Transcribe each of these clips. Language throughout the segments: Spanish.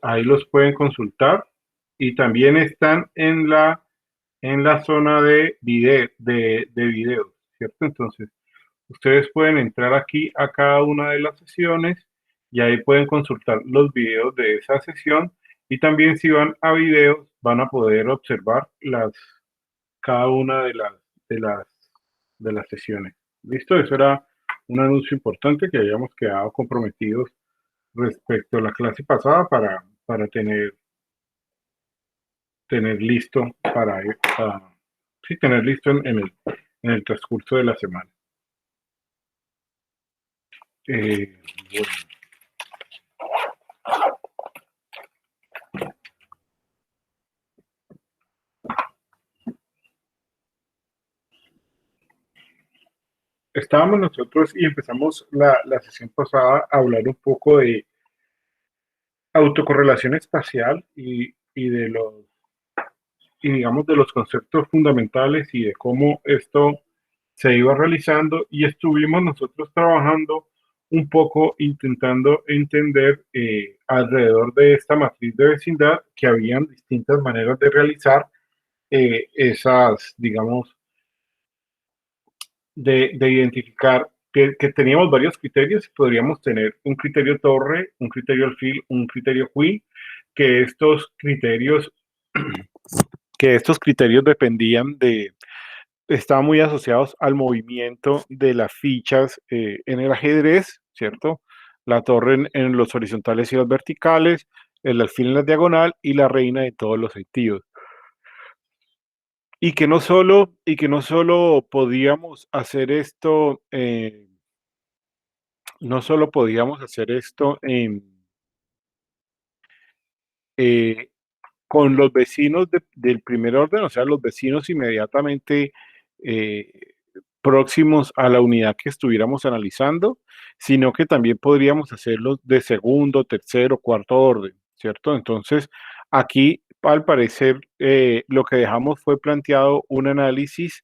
ahí los pueden consultar y también están en la zona de videos, ¿cierto? Entonces, ustedes pueden entrar aquí a cada una de las sesiones y ahí pueden consultar los videos de esa sesión y también si van a videos van a poder observar cada una de las, de las sesiones. ¿Listo? Eso era un anuncio importante que habíamos quedado comprometidos respecto a la clase pasada para tener listo sí, tener listo en el transcurso de la semana. Bueno. Estábamos nosotros y empezamos la sesión pasada a hablar un poco de autocorrelación espacial y digamos de los conceptos fundamentales y de cómo esto se iba realizando y estuvimos nosotros trabajando un poco intentando entender alrededor de esta matriz de vecindad que habían distintas maneras de realizar esas, digamos, de identificar que teníamos varios criterios, podríamos tener un criterio torre, un criterio alfil, un criterio queen, que que estos criterios dependían estaban muy asociados al movimiento de las fichas en el ajedrez, ¿cierto? La torre en los horizontales y los verticales, el alfil en la diagonal y la reina de todos los sentidos. Y que no solo podíamos hacer esto, no solo podíamos hacer esto eh, con los vecinos del primer orden, o sea, los vecinos inmediatamente eh, próximos a la unidad que estuviéramos analizando, sino que también podríamos hacerlos de segundo, tercero, cuarto orden, ¿cierto? Entonces, aquí, al parecer, lo que dejamos fue planteado un análisis,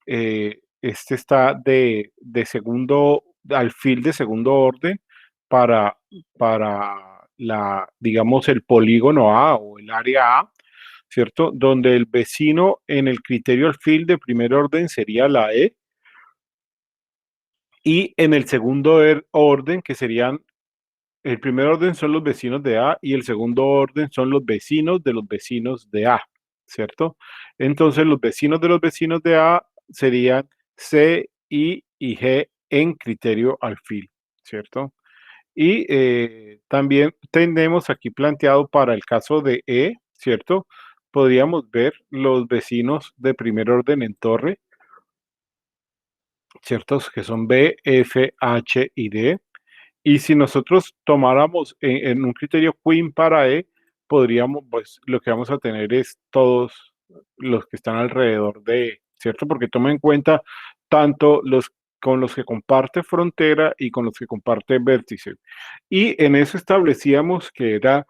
este está de segundo, alfil de segundo orden para, para digamos, el polígono A o el área A, ¿cierto? Donde el vecino en el criterio alfil de primer orden sería la E, y en el segundo orden, que serían, el primer orden son los vecinos de A y el segundo orden son los vecinos de A, ¿cierto? Entonces los vecinos de los vecinos de A serían C, I y G en criterio alfil, ¿cierto? Y también tenemos aquí planteado para el caso de E, ¿cierto? Podríamos ver los vecinos de primer orden en torre, ¿ciertos? Que son B, F, H y D. Y si nosotros tomáramos en un criterio queen para E, podríamos, pues lo que vamos a tener es todos los que están alrededor de E, ¿cierto? Porque toma en cuenta tanto los con los que comparte frontera y con los que comparte vértice. Y en eso establecíamos que era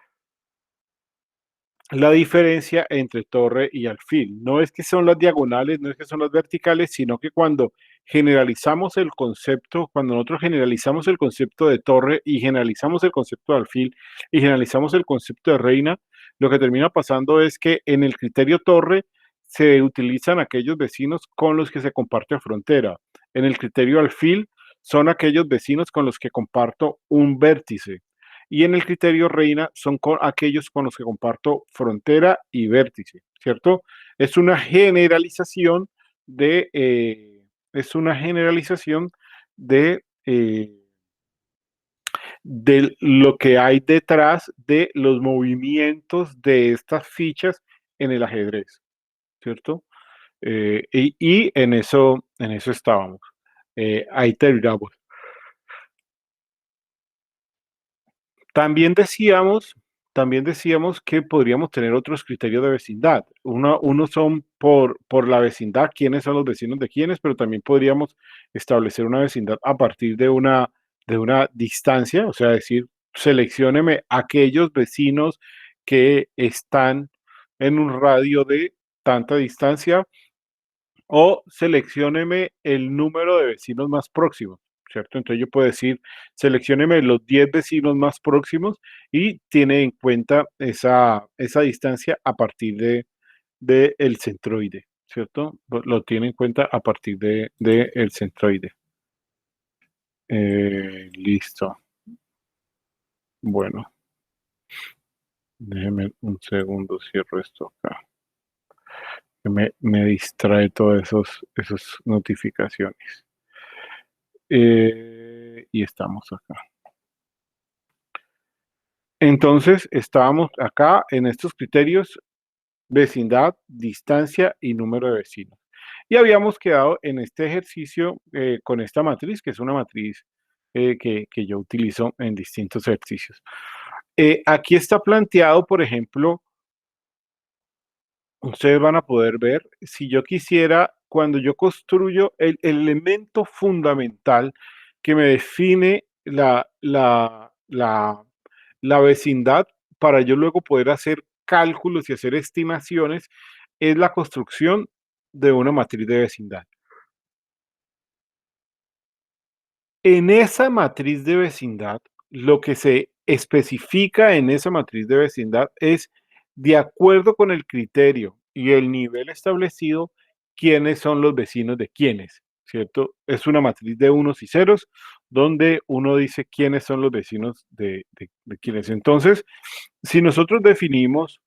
la diferencia entre torre y alfil. No es que son las diagonales, no es que son las verticales, sino que cuando generalizamos el concepto, cuando nosotros generalizamos el concepto de torre y generalizamos el concepto de alfil y generalizamos el concepto de reina, lo que termina pasando es que en el criterio torre se utilizan aquellos vecinos con los que se comparte frontera. En el criterio alfil son aquellos vecinos con los que comparto un vértice. Y en el criterio reina son aquellos con los que comparto frontera y vértice, ¿cierto? Es una generalización es una generalización de, de lo que hay detrás de los movimientos de estas fichas en el ajedrez, ¿cierto? Y en eso estábamos. Ahí terminamos. También decíamos, también decíamos que podríamos tener otros criterios de vecindad. Uno son por la vecindad, quiénes son los vecinos de quiénes, pero también podríamos establecer una vecindad a partir de una distancia, o sea, decir, seleccióneme aquellos vecinos que están en un radio de tanta distancia o seleccióneme el número de vecinos más próximos, ¿cierto? Entonces yo puedo decir, seleccióneme los 10 vecinos más próximos y tiene en cuenta esa distancia a partir de el centroide, ¿cierto? Lo tiene en cuenta a partir de el centroide. Listo. Bueno, déjeme un segundo, cierro esto acá. Que me distrae todas esas notificaciones. Y estamos acá. Entonces, estábamos acá en estos criterios: vecindad, distancia y número de vecinos. Y habíamos quedado en este ejercicio con esta matriz, que es una matriz que yo utilizo en distintos ejercicios. Aquí está planteado, por ejemplo, ustedes van a poder ver, si yo quisiera, cuando yo construyo el elemento fundamental que me define la vecindad, para yo luego poder hacer cálculos y hacer estimaciones, es la construcción de una matriz de vecindad. En esa matriz de vecindad, lo que se especifica en esa matriz de vecindad es, de acuerdo con el criterio y el nivel establecido, quiénes son los vecinos de quiénes, ¿cierto? Es una matriz de unos y ceros, donde uno dice quiénes son los vecinos de quiénes. Entonces, si nosotros definimos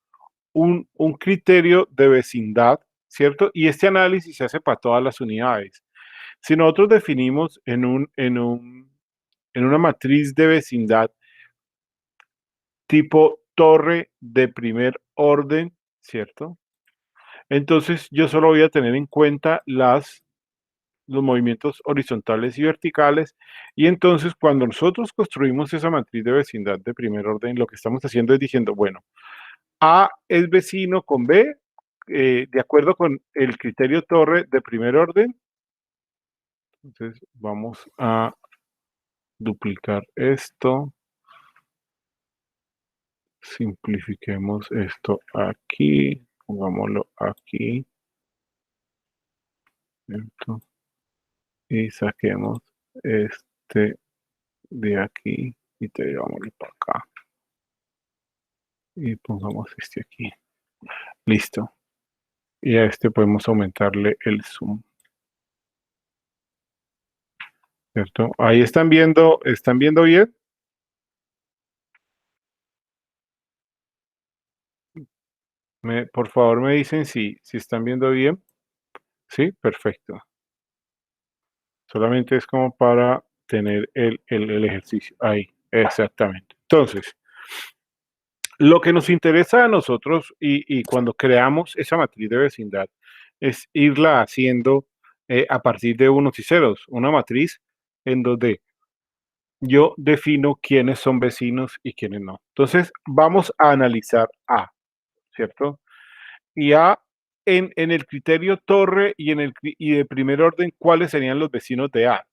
un criterio de vecindad, ¿cierto? Y este análisis se hace para todas las unidades. Si nosotros definimos en una matriz de vecindad tipo torre de primer orden, ¿cierto? Entonces yo solo voy a tener en cuenta los movimientos horizontales y verticales, y entonces cuando nosotros construimos esa matriz de vecindad de primer orden, lo que estamos haciendo es diciendo, bueno, A es vecino con B, de acuerdo con el criterio torre de primer orden. Entonces vamos a duplicar esto, simplifiquemos esto aquí, pongámoslo aquí, ¿cierto? Y saquemos este de aquí y te llevamos para acá y pongamos este aquí. Listo. Y a este podemos aumentarle el zoom, ¿cierto? Ahí ¿están viendo bien? Por favor me dicen si están viendo bien. Sí, perfecto. Solamente es como para tener el ejercicio ahí, exactamente. Entonces, lo que nos interesa a nosotros y cuando creamos esa matriz de vecindad es irla haciendo a partir de unos y ceros, una matriz en donde yo defino quiénes son vecinos y quiénes no. Entonces, vamos a analizar A, ¿cierto? Y A, en el criterio torre y de primer orden, ¿cuáles serían los vecinos de A?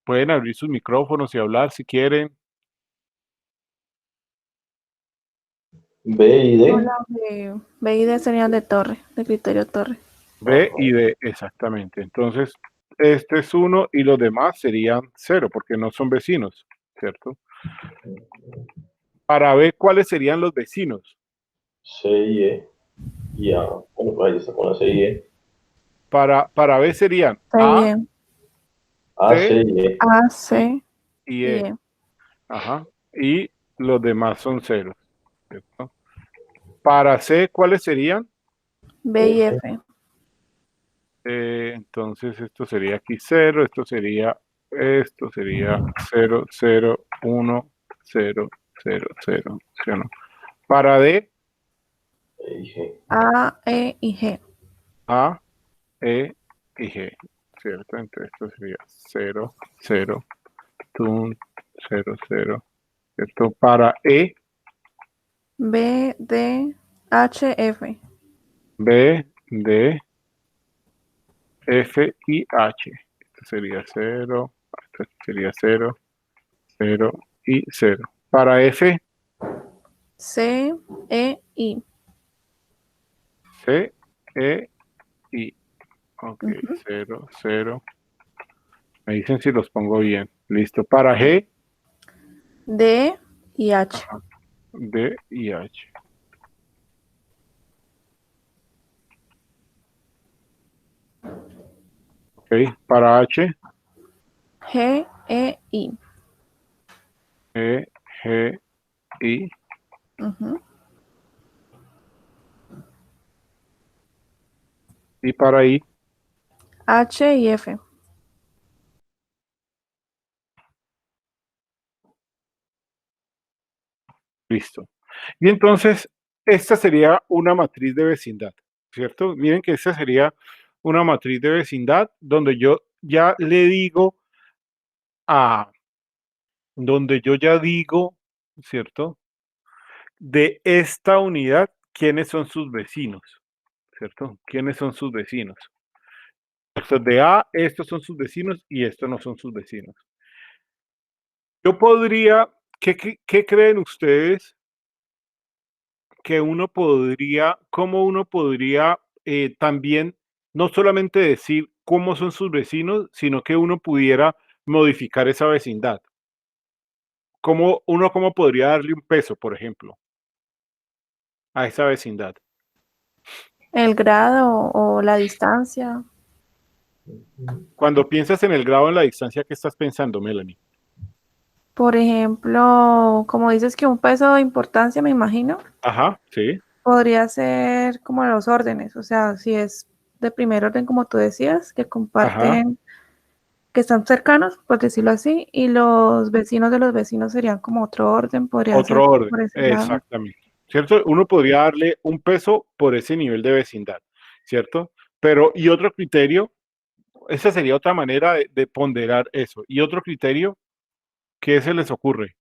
Pueden abrir sus micrófonos y hablar si quieren. B y D. Hola, B y D serían de torre, de criterio torre. B y D, exactamente. Entonces, este es uno y los demás serían cero, porque no son vecinos, ¿cierto? Para B, ¿cuáles serían los vecinos? C y E. Y A. Bueno, pues ahí se pone C y E. Para B serían C y A, E. A, C C y E. A, y, C y y E. E. Ajá. Y los demás son ceros, ¿cierto? Para C, ¿cuáles serían? B y F. F. Entonces, esto sería 0, 0, 1, 0, 0, 0, ¿sí o no? Para D, E y G. A, E y G. A, E y G, ¿cierto? Entonces esto sería 0, 0, 0, 0, ¿cierto? Para E, B, D, H, F. B, D, F y H. Esto sería 0, esto sería 0, 0 y 0. Para F, C, E, I. C, E, I. Ok, Ujú. 0, 0, Me dicen si los pongo bien. Listo. Para G, D y H. D y H. Ok. Para H, G, E, I. E, G, I. Ujú. Y para I, H y F. listo. Y entonces, esta sería una matriz de vecindad, ¿cierto? Miren que esta sería una matriz de vecindad donde yo ya le digo a, donde yo ya digo, ¿cierto? De esta unidad, ¿quiénes son sus vecinos? ¿Cierto? ¿Quiénes son sus vecinos? Estos de A, estos son sus vecinos y estos no son sus vecinos. Yo podría, ¿qué creen ustedes que uno podría, cómo uno podría también no solamente decir cómo son sus vecinos, sino que uno pudiera modificar esa vecindad? ¿Cómo podría darle un peso, por ejemplo, a esa vecindad? El grado o la distancia. Cuando piensas en el grado en la distancia, ¿qué estás pensando, Melanie? Por ejemplo, como dices que un peso de importancia, me imagino, Ajá, sí, podría ser como los órdenes. O sea, si es de primer orden, como tú decías, que ajá, comparten, que están cercanos, por decirlo así, y los vecinos de los vecinos serían como otro orden, podría ser otro orden, por ese lado. exactamente. ¿Cierto? Uno podría darle un peso por ese nivel de vecindad, ¿cierto? Pero, y otro criterio, esa sería otra manera de ponderar eso. Y otro criterio, ¿qué se les ocurre?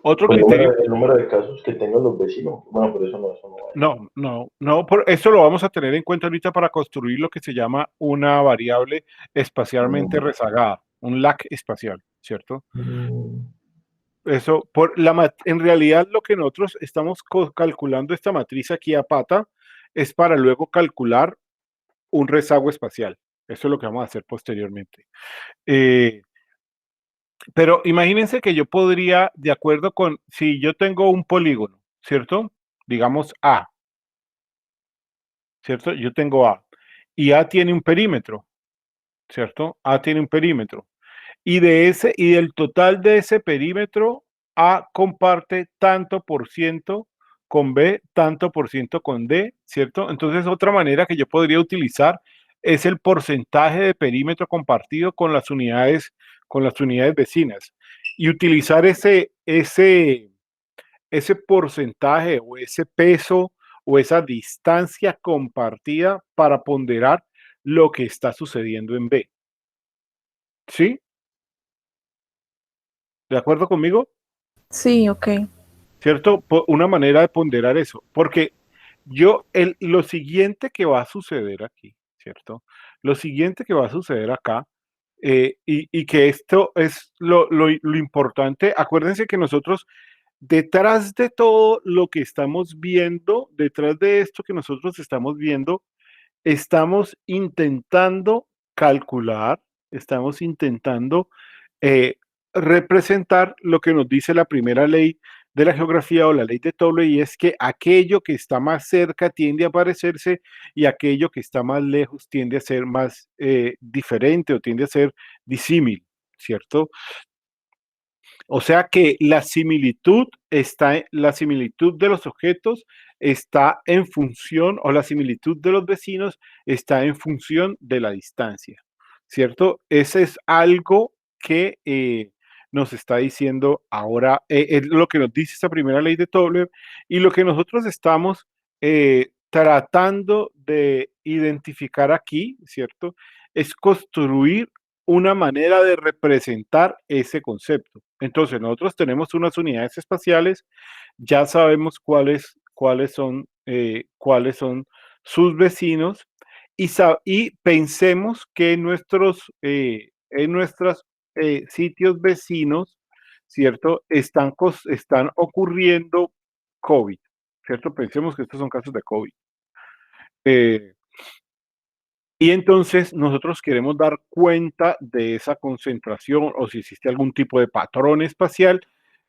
Otro criterio, El número de casos que tengan los vecinos. Bueno, por eso no va ahí. no, por eso lo vamos a tener en cuenta ahorita para construir lo que se llama una variable espacialmente Mm, rezagada, un lag espacial, ¿cierto? mm, Eso, en realidad lo que nosotros estamos calculando esta matriz aquí a pata es para luego calcular un rezago espacial. Eso es lo que vamos a hacer posteriormente. Eh, pero imagínense que yo podría, de acuerdo con, si yo tengo un polígono, ¿cierto? Digamos A, ¿cierto? Yo tengo A. Y A tiene un perímetro, ¿cierto? A tiene un perímetro. Y del total de ese perímetro, A comparte tanto por ciento con B, tanto por ciento con D, ¿cierto? Entonces, otra manera que yo podría utilizar es el porcentaje de perímetro compartido con las unidades vecinas. Y utilizar ese porcentaje o ese peso o esa distancia compartida para ponderar lo que está sucediendo en B. ¿Sí? ¿De acuerdo conmigo? Sí, ok. ¿Cierto? Una manera de ponderar eso, porque lo siguiente que va a suceder aquí, ¿cierto? Lo siguiente que va a suceder acá, y que esto es lo importante, acuérdense que nosotros, detrás de todo lo que estamos viendo, detrás de esto que nosotros estamos viendo, estamos intentando calcular, estamos intentando eh, representar lo que nos dice la primera ley de la geografía o la ley de Tolle, y es que aquello que está más cerca tiende a parecerse y aquello que está más lejos tiende a ser más diferente o tiende a ser disímil, ¿cierto? O sea que la similitud de los objetos está en función, o la similitud de los vecinos está en función de la distancia, ¿cierto? Ese es algo que nos está diciendo ahora, es lo que nos dice esta primera ley de Toller, y lo que nosotros estamos tratando de identificar aquí, ¿cierto? Es construir una manera de representar ese concepto. Entonces, nosotros tenemos unas unidades espaciales, ya sabemos cuáles son sus vecinos, y pensemos que en nuestros sitios vecinos, ¿cierto? Están ocurriendo COVID, ¿cierto? Pensemos que estos son casos de COVID. Eh, y entonces nosotros queremos dar cuenta de esa concentración o si existe algún tipo de patrón espacial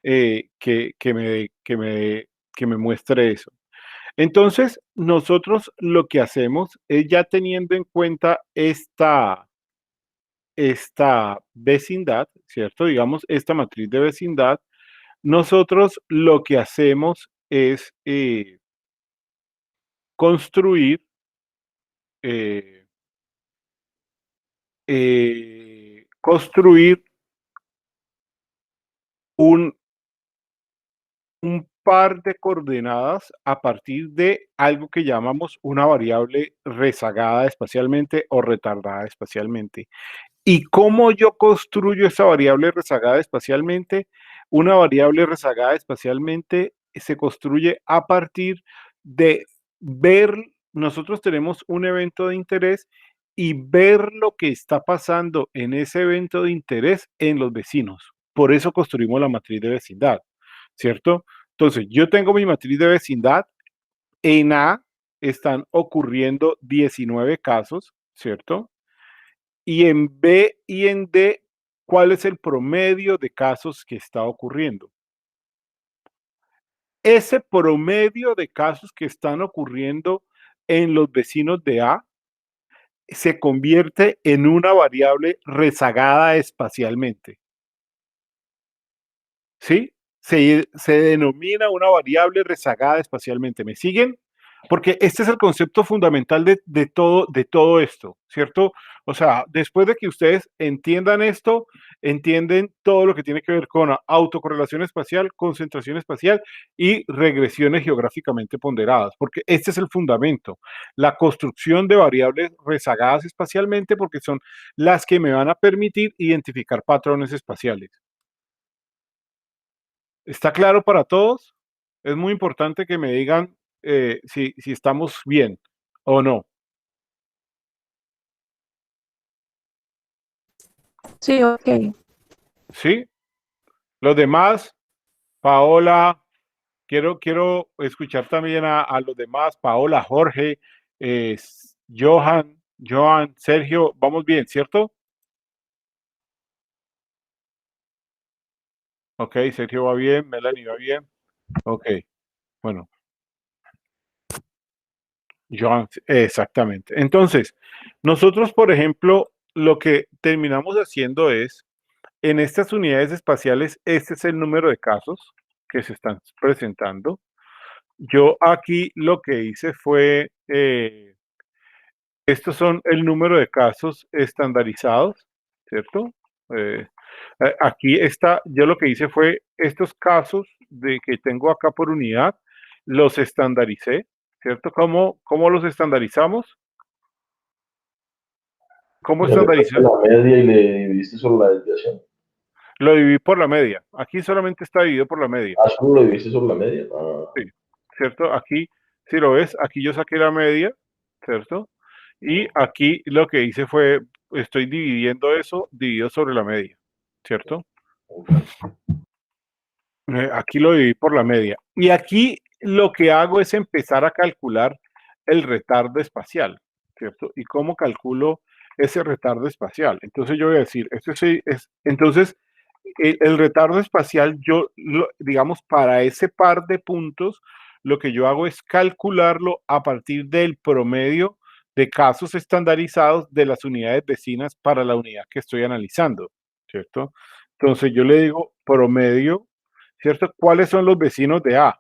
que me muestre eso. Entonces, nosotros lo que hacemos es ya teniendo en cuenta esta vecindad, ¿cierto? Digamos, esta matriz de vecindad, nosotros lo que hacemos es construir, eh, construir un, un par de coordenadas a partir de algo que llamamos una variable rezagada espacialmente o retardada espacialmente. ¿Y cómo yo construyo esa variable rezagada espacialmente? Una variable rezagada espacialmente se construye a partir de ver, nosotros tenemos un evento de interés y ver lo que está pasando en ese evento de interés en los vecinos. Por eso construimos la matriz de vecindad, ¿cierto? Entonces, yo tengo mi matriz de vecindad, en A están ocurriendo 19 casos, ¿cierto? Y en B y en D, ¿cuál es el promedio de casos que está ocurriendo? Ese promedio de casos que están ocurriendo en los vecinos de A se convierte en una variable rezagada espacialmente. ¿Sí? Se denomina una variable rezagada espacialmente. ¿Me siguen? Porque este es el concepto fundamental de todo esto, ¿cierto? O sea, después de que ustedes entiendan esto, entienden todo lo que tiene que ver con autocorrelación espacial, concentración espacial y regresiones geográficamente ponderadas, porque este es el fundamento, la construcción de variables rezagadas espacialmente, porque son las que me van a permitir identificar patrones espaciales. ¿Está claro para todos? Es muy importante que me digan si estamos bien o no. Sí, ok. ¿Sí? Los demás, Paola, quiero escuchar también a los demás, Paola, Jorge, Johan, Sergio, vamos bien, ¿cierto? Ok, Sergio va bien, Melanie va bien. Ok, bueno, Johan, exactamente. Entonces, nosotros, por ejemplo, lo que terminamos haciendo es en estas unidades espaciales, este es el número de casos que se están presentando. Yo aquí lo que hice fue, estos son el número de casos estandarizados, ¿cierto? Eh, Aquí está, yo lo que hice fue estos casos de que tengo acá por unidad, los estandaricé, ¿cierto? ¿Cómo los estandarizamos? ¿Cómo Le metiste estandarizé? la media y le dividiste sobre la desviación. Lo dividí por la media. Aquí solamente está dividido por la media. Ah, solo lo dividiste sobre la media. Ah, Sí, ¿cierto? Aquí, si lo ves, aquí yo saqué la media, ¿cierto? Y aquí lo que hice fue, estoy dividiendo eso, dividido sobre la media, ¿cierto? ok. Aquí lo dividí por la media. Y aquí lo que hago es empezar a calcular el retardo espacial, ¿cierto? ¿Y cómo calculo ese retardo espacial? Entonces yo voy a decir, esto sí es, entonces el retardo espacial, digamos, para ese par de puntos, lo que yo hago es calcularlo a partir del promedio de casos estandarizados de las unidades vecinas para la unidad que estoy analizando, ¿cierto? Entonces yo le digo promedio, ¿cierto? ¿Cuáles son los vecinos de A?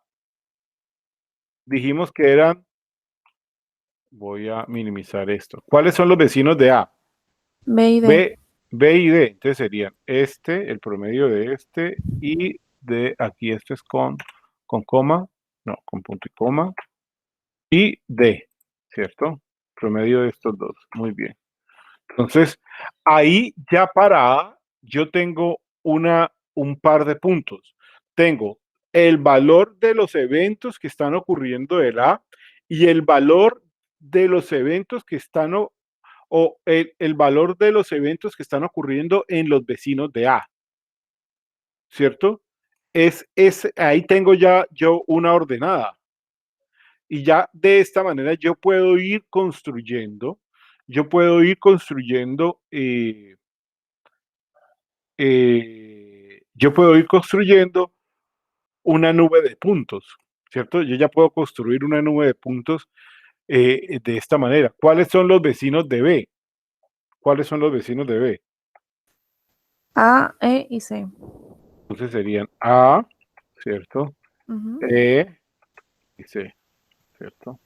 Dijimos que eran, voy a minimizar esto. ¿Cuáles son los vecinos de A? B y D. B y D. Entonces serían este, el promedio de este y de aquí este es con coma, no, con punto y coma y D, ¿cierto? Promedio de estos dos. Muy bien. Entonces, ahí ya para A, yo tengo un par de puntos. Tengo el valor de los eventos que están ocurriendo del A y el valor de los eventos que están o el valor de los eventos que están ocurriendo en los vecinos de A, ¿cierto? Ahí tengo ya yo una ordenada. Y ya de esta manera yo puedo ir construyendo, yo puedo ir construyendo una nube de puntos, ¿cierto? Yo ya puedo construir una nube de puntos de esta manera. ¿Cuáles son los vecinos de B? ¿Cuáles son los vecinos de B? A, E y C. Entonces serían A, ¿cierto? Ujú. E y C, ¿cierto?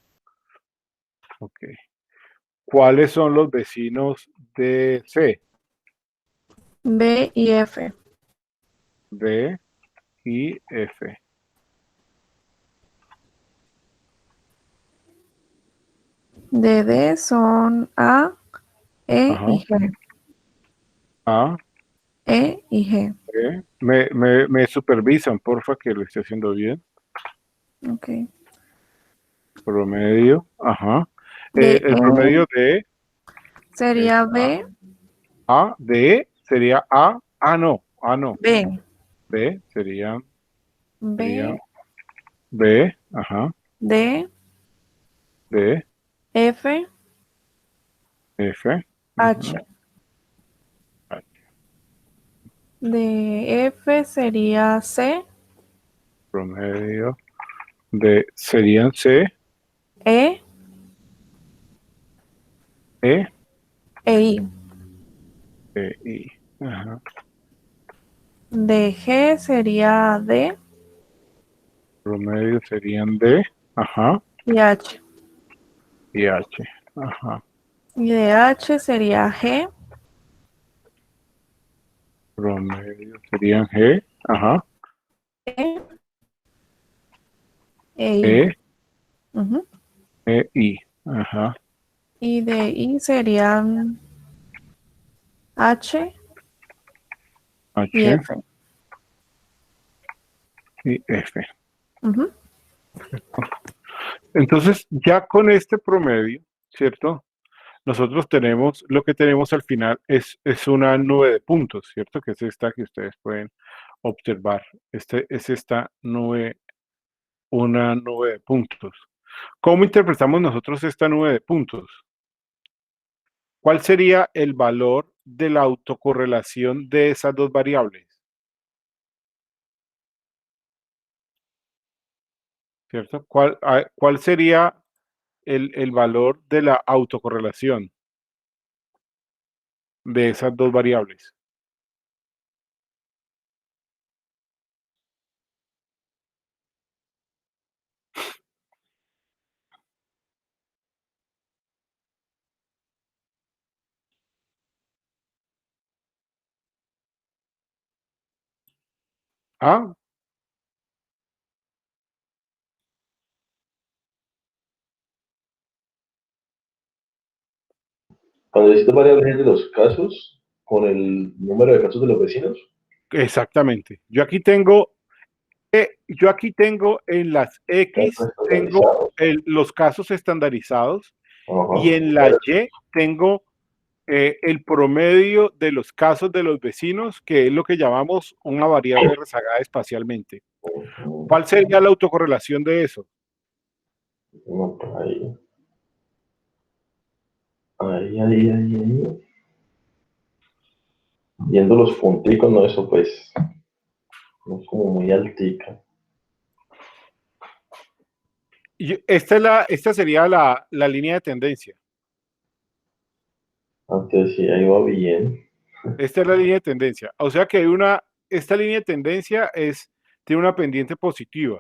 Ok. ¿Cuáles son los vecinos de C? B y F. B y F. De D son A, E Ajá. y G. A, E y G. B. Me supervisan, porfa, que lo esté haciendo bien. Ok. Promedio. Ajá. De El E promedio de sería B, A, de E sería A. A no. A no. B, B sería B, B. Ajá. D, B, F, F. H. Ujú. De F sería C, Promedio de serían C, E E, e I. E, I. Ajá. De G sería D Promedio serían D. Ajá. y H. Y H. Ajá. Y de H sería G, Promedio serían G. Ajá. E e I. E, Ujú. E, I. Ajá. Y de I serían H y H F. y F. Ujú. Entonces, ya con este promedio, ¿cierto? Nosotros tenemos, lo que tenemos al final es una nube de puntos, ¿cierto? Que es esta que ustedes pueden observar. Es esta nube, una nube de puntos. ¿Cómo interpretamos nosotros esta nube de puntos? ¿Cuál sería el valor de la autocorrelación de esas dos variables? ¿Cierto? ¿Cuál sería el valor de la autocorrelación de esas dos variables? ¿Ah? Cuando existen variables de los casos, con el número de casos de los vecinos, Exactamente. Yo aquí tengo en las casos X, tengo estandarizados. los casos estandarizados y Ajá. en la Y tengo el promedio de los casos de los vecinos, que es lo que llamamos una variable rezagada espacialmente. ¿Cuál sería la autocorrelación de eso? No, pues ahí. Viendo los punticos, no, eso pues, no es como muy altica. Esta sería la línea de tendencia. Antes sí, ahí va bien. Esta es la línea de tendencia. O sea que esta línea de tendencia tiene una pendiente positiva.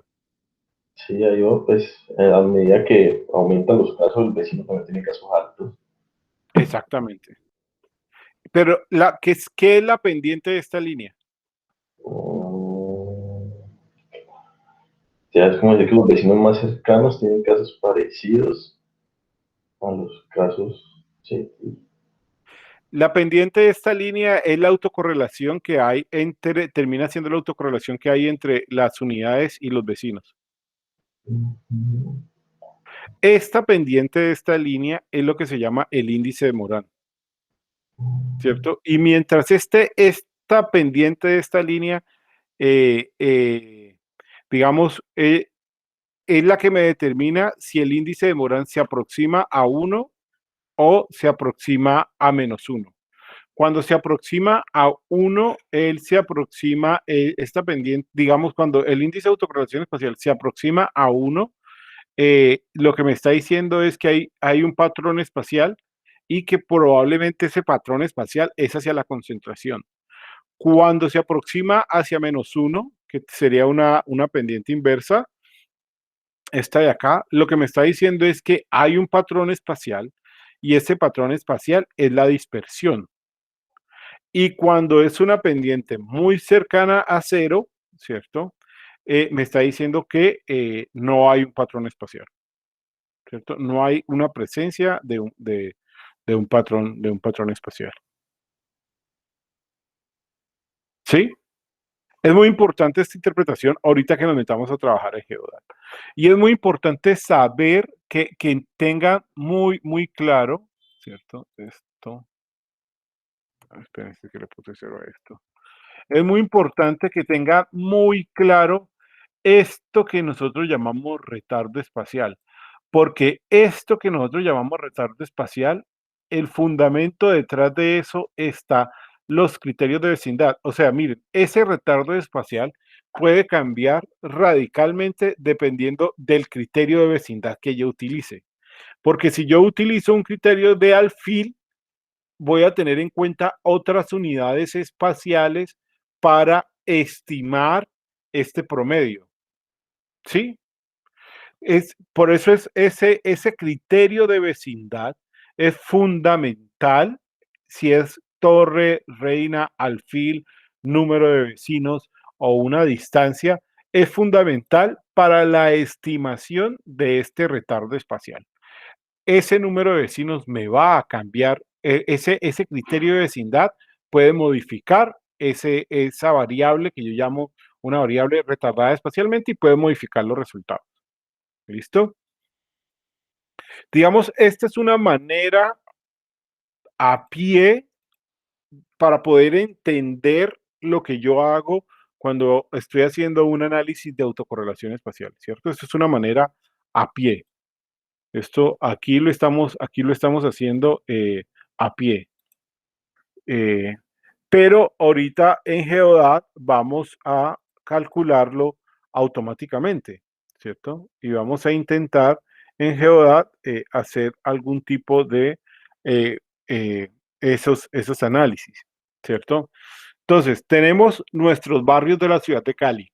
Sí, ahí va, pues, a medida que aumentan los casos, el vecino también tiene casos altos. Exactamente. Pero ¿qué es la pendiente de esta línea? Ya es como decir que los vecinos más cercanos tienen casos parecidos a los casos, sí. La pendiente de esta línea es la autocorrelación que hay termina siendo la autocorrelación que hay entre las unidades y los vecinos. Esta pendiente de esta línea es lo que se llama el índice de Morán, ¿cierto? Y mientras esta pendiente de esta línea, digamos, es la que me determina si el índice de Moran se aproxima a 1 o se aproxima a -1. Cuando se aproxima a 1, él se aproxima, esta pendiente, digamos, cuando el índice de autocorrelación espacial se aproxima a 1, lo que me está diciendo es que hay un patrón espacial y que probablemente ese patrón espacial es hacia la concentración. Cuando se aproxima hacia -1, que sería una pendiente inversa, esta de acá, lo que me está diciendo es que hay un patrón espacial y ese patrón espacial es la dispersión. Y cuando es una pendiente muy cercana a 0, ¿cierto? Me está diciendo que no hay un patrón espacial, ¿cierto? No hay una presencia de un patrón espacial. ¿Sí? Es muy importante esta interpretación ahorita que nos metamos a trabajar en Geodat. Y es muy importante saber que tenga muy claro, ¿cierto? Esto. Espérense que le puse 0 a esto. Es muy importante que tenga muy claro esto que nosotros llamamos retardo espacial, porque esto que nosotros llamamos retardo espacial, el fundamento detrás de eso está los criterios de vecindad. O sea, miren, ese retardo espacial puede cambiar radicalmente dependiendo del criterio de vecindad que yo utilice. Porque si yo utilizo un criterio de alfil, voy a tener en cuenta otras unidades espaciales para estimar este promedio. ¿Sí? Por eso es ese criterio de vecindad es fundamental si es torre, reina, alfil, número de vecinos o una distancia, es fundamental para la estimación de este retardo espacial. Ese número de vecinos me va a cambiar, ese criterio de vecindad puede modificar esa variable que yo llamo una variable retardada espacialmente y puede modificar los resultados. ¿Listo? Digamos, esta es una manera a pie para poder entender lo que yo hago cuando estoy haciendo un análisis de autocorrelación espacial, ¿cierto? Esto es una manera a pie. Esto aquí lo estamos haciendo a pie. Pero ahorita en Geodat vamos a calcularlo automáticamente, ¿cierto? Y vamos a intentar en Geodat hacer algún tipo de eh, esos análisis, ¿cierto? Entonces, tenemos nuestros barrios de la ciudad de Cali.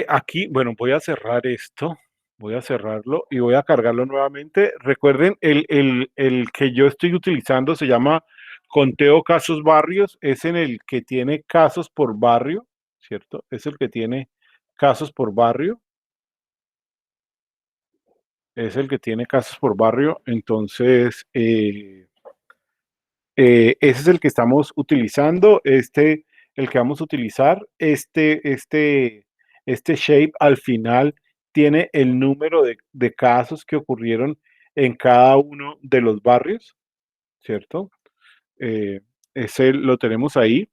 Aquí, bueno, voy a cerrar esto, voy a cerrarlo y voy a cargarlo nuevamente. Recuerden, el que yo estoy utilizando se llama conteo casos barrios, es en el que tiene casos por barrio, ¿cierto? Es el que tiene casos por barrio, es el que tiene casos por barrio, entonces ese es el que estamos utilizando, el que vamos a utilizar, este shape al final tiene el número de casos que ocurrieron en cada uno de los barrios, ¿cierto? Ese lo tenemos ahí.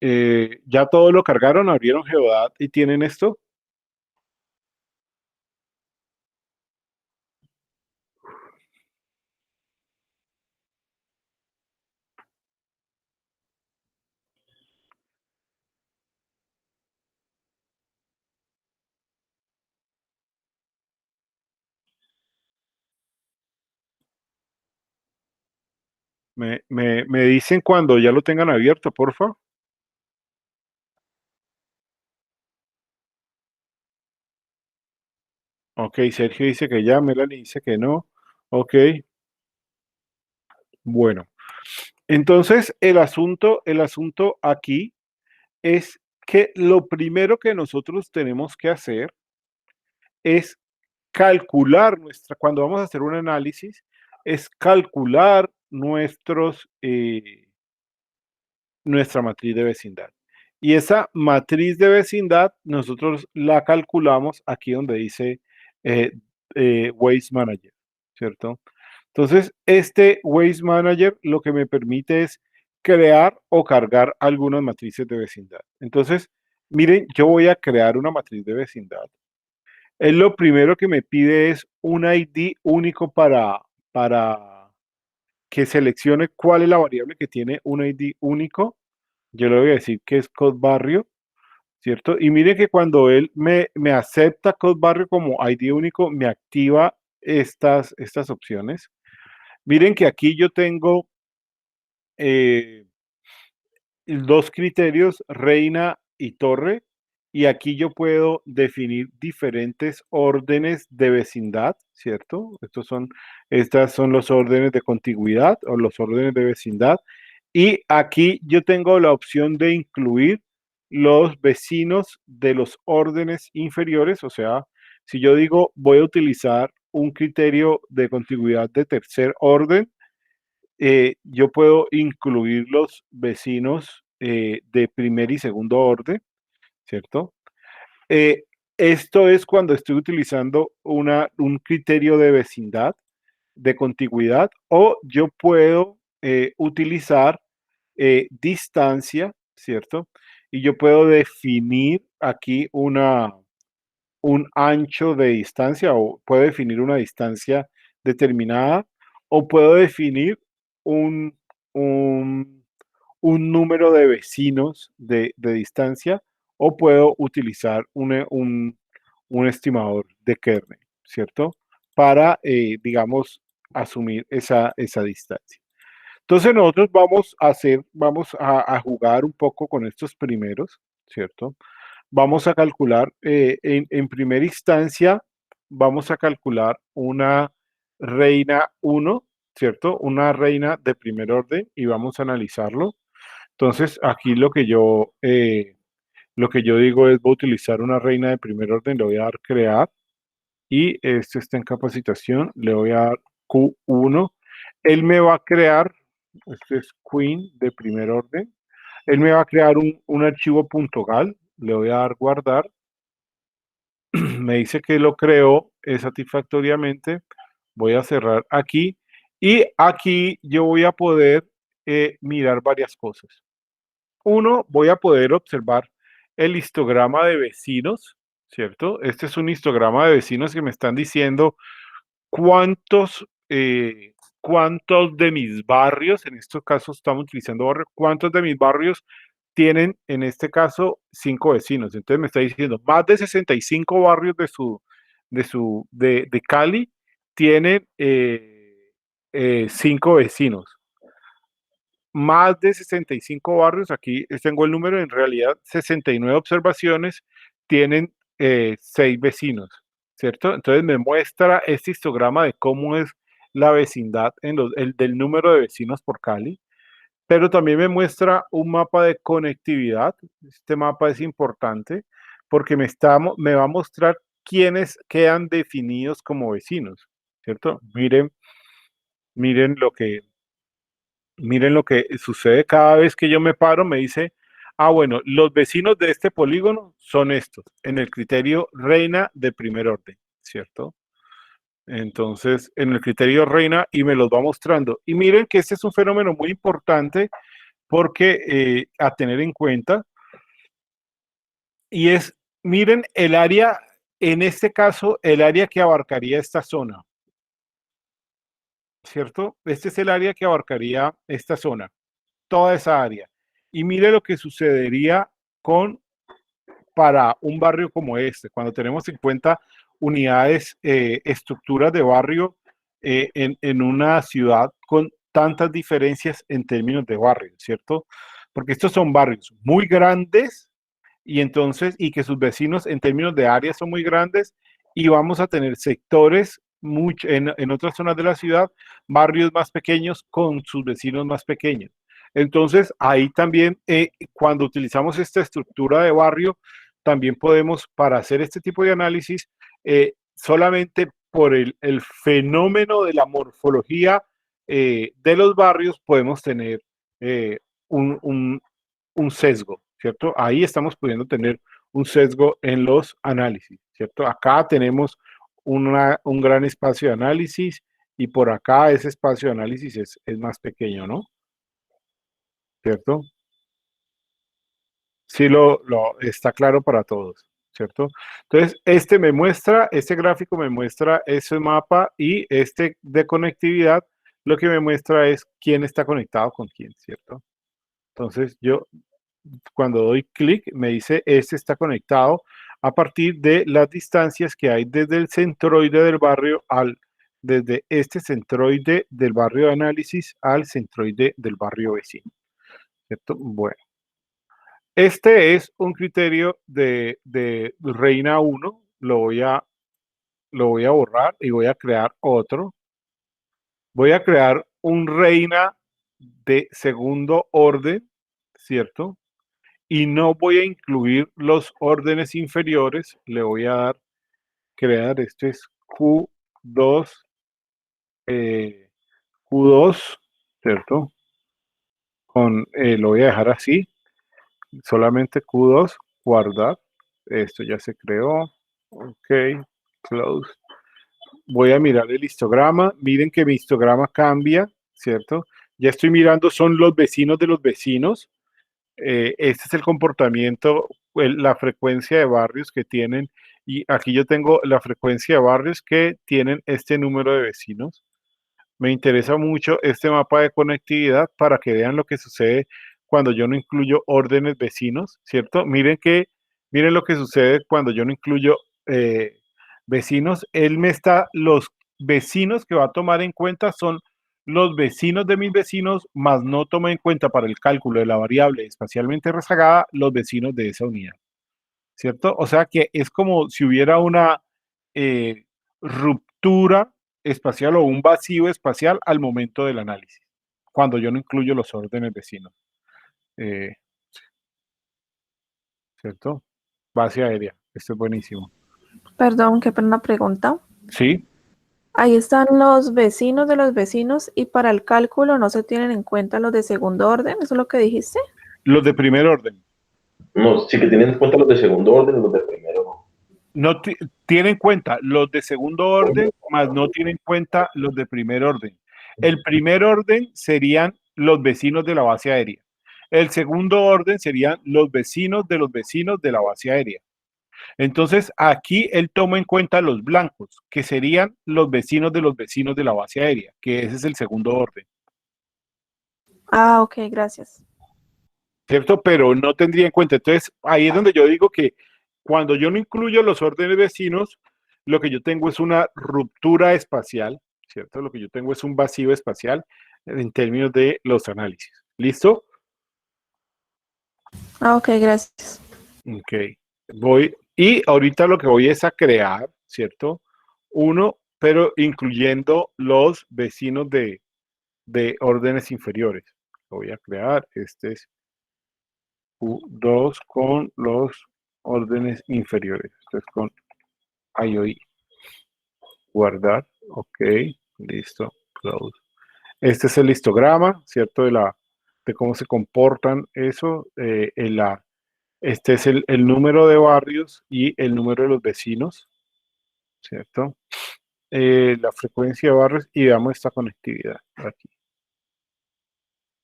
Ya todo lo cargaron, abrieron Geodat y tienen esto. Me dicen cuando ya lo tengan abierto, porfa. Ok, Sergio dice que ya, Melanie dice que no. Ok, bueno. Entonces, el asunto aquí es que lo primero que nosotros tenemos que hacer es calcular cuando vamos a hacer un análisis, es calcular nuestra matriz de vecindad. Y esa matriz de vecindad nosotros la calculamos aquí donde dice eh, Waste Manager, ¿cierto? Entonces, este Waste Manager lo que me permite es crear o cargar algunas matrices de vecindad. Entonces, Miren, yo voy a crear una matriz de vecindad. Él lo primero que me pide es un ID único para que seleccione cuál es la variable que tiene un ID único. Yo le voy a decir que es code barrio, ¿cierto? Y miren que cuando él me acepta code barrio como ID único, me activa estas opciones. Miren que aquí yo tengo eh, dos criterios, reina y torre, y aquí yo puedo definir diferentes órdenes de vecindad, ¿cierto? Estas son los órdenes de contigüidad o los órdenes de vecindad. Y aquí yo tengo la opción de incluir los vecinos de los órdenes inferiores, o sea, si yo digo voy a utilizar un criterio de contigüidad de tercer orden, yo puedo incluir los vecinos de primer y segundo orden, ¿cierto? Eh, Esto es cuando estoy utilizando un criterio de vecindad, de contigüidad, o yo puedo utilizar distancia, ¿cierto? Y yo puedo definir aquí un ancho de distancia o puedo definir una distancia determinada o puedo definir un, un, un número de vecinos de distancia o puedo utilizar un estimador de kernel, ¿cierto? Para, digamos, asumir esa distancia. Entonces nosotros vamos a jugar un poco con estos primeros, ¿cierto? Vamos a calcular, en primera instancia, vamos a calcular una reina uno, ¿cierto? Una reina de primer orden y vamos a analizarlo. Entonces, aquí lo que yo digo es, voy a utilizar una reina de primer orden, le voy a dar crear y este está en capacitación, le voy a dar Q1. Él me va a crear, este es queen de primer orden, él me va a crear un archivo .gal, le voy a dar guardar, me dice que lo creó satisfactoriamente, voy a cerrar aquí y aquí yo voy a poder mirar varias cosas. Uno, voy a poder observar el histograma de vecinos, ¿cierto? Este es un histograma de vecinos que me están diciendo cuántos, cuántos de mis barrios, en estos casos estamos utilizando barrios, cuántos de mis barrios tienen, en este caso, 5 vecinos. Entonces me está diciendo, más de 65 barrios de Cali tienen 5 vecinos. Más de 65 barrios, aquí tengo el número, en realidad 69 observaciones tienen 6 vecinos, ¿cierto? Entonces me muestra este histograma de cómo es la vecindad, el del número de vecinos por Cali, pero también me muestra un mapa de conectividad. Este mapa es importante porque me va a mostrar quiénes quedan definidos como vecinos, ¿cierto? Miren lo que, miren lo que sucede cada vez que yo me paro, me dice, bueno, los vecinos de este polígono son estos, en el criterio reina de primer orden, ¿cierto? Entonces, en el criterio reina y me los va mostrando. Y miren que este es un fenómeno muy importante porque a tener en cuenta, y es, miren el área, en este caso, el área que abarcaría esta zona, ¿cierto? Este es el área que abarcaría esta zona, toda esa área. Y mire lo que sucedería con para un barrio como este, cuando tenemos en cuenta unidades, estructuras de barrio en una ciudad con tantas diferencias en términos de barrio, ¿cierto? Porque estos son barrios muy grandes y entonces, y que sus vecinos en términos de área son muy grandes y vamos a tener sectores en otras zonas de la ciudad, barrios más pequeños con sus vecinos más pequeños. Entonces, ahí también, cuando utilizamos esta estructura de barrio, también podemos, para hacer este tipo de análisis, solamente por el fenómeno de la morfología de los barrios, podemos tener eh, un, un, un sesgo, ¿cierto? Ahí estamos pudiendo tener un sesgo en los análisis, ¿cierto? Acá tenemos un gran espacio de análisis y por acá ese espacio de análisis es más pequeño, ¿no? ¿Cierto? sí está claro para todos, ¿cierto? Entonces, este gráfico me muestra ese mapa y este de conectividad, lo que me muestra es quién está conectado con quién, ¿cierto? Entonces, yo cuando doy clic, me dice, este está conectado a partir de las distancias que hay desde el centroide del barrio desde este centroide del barrio de análisis al centroide del barrio vecino, ¿cierto? Bueno. Este es un criterio de Reina 1, lo voy a borrar y voy a crear otro. Voy a crear un Reina de segundo orden, ¿cierto? Y no voy a incluir los órdenes inferiores, le voy a dar, crear, este es Q2, Q2, ¿cierto? Lo voy a dejar así, solamente Q2, guardar, esto ya se creó, ok, close. Voy a mirar el histograma, miren que mi histograma cambia, ¿cierto? Ya estoy mirando, son los vecinos de los vecinos. Este es el comportamiento, la frecuencia de barrios que tienen, y aquí yo tengo la frecuencia de barrios que tienen este número de vecinos. Me interesa mucho este mapa de conectividad para que vean lo que sucede cuando yo no incluyo órdenes vecinos, ¿cierto? Miren lo que sucede cuando yo no incluyo vecinos. Los vecinos que va a tomar en cuenta son los vecinos de mis vecinos, más no toma en cuenta para el cálculo de la variable espacialmente rezagada los vecinos de esa unidad, ¿cierto? O sea que es como si hubiera una ruptura espacial o un vacío espacial al momento del análisis, cuando yo no incluyo los órdenes vecinos, eh, ¿cierto? Base aérea, esto es buenísimo. Perdón, qué pena una pregunta. Sí, Ahí están los vecinos de los vecinos y para el cálculo no se tienen en cuenta los de segundo orden, ¿eso es lo que dijiste? los de primer orden. No, sí que tienen en cuenta los de segundo orden y los de primero. No tiene en cuenta los de segundo orden, más no tiene en cuenta los de primer orden. El primer orden serían los vecinos de la base aérea. El segundo orden serían los vecinos de la base aérea. Entonces, aquí él toma en cuenta los blancos, que serían los vecinos de la base aérea, que ese es el segundo orden, Ah, ok, gracias. ¿cierto? Pero no tendría en cuenta. Entonces, ahí es donde yo digo que cuando yo no incluyo los órdenes vecinos, lo que yo tengo es una ruptura espacial, ¿cierto? Lo que yo tengo es un vacío espacial en términos de los análisis. ¿Listo? Ah, ok, gracias. Ok. Y ahorita lo que voy es a crear, ¿cierto? Uno, pero incluyendo los vecinos de órdenes inferiores. Lo voy a crear. Este es Q2 con los órdenes inferiores. Esto es con IOI. Guardar. Ok. Listo. Close. Este es el histograma, ¿cierto? De cómo se comportan eso. Este es el número de barrios y el número de los vecinos, ¿cierto? La frecuencia de barrios y veamos esta conectividad aquí,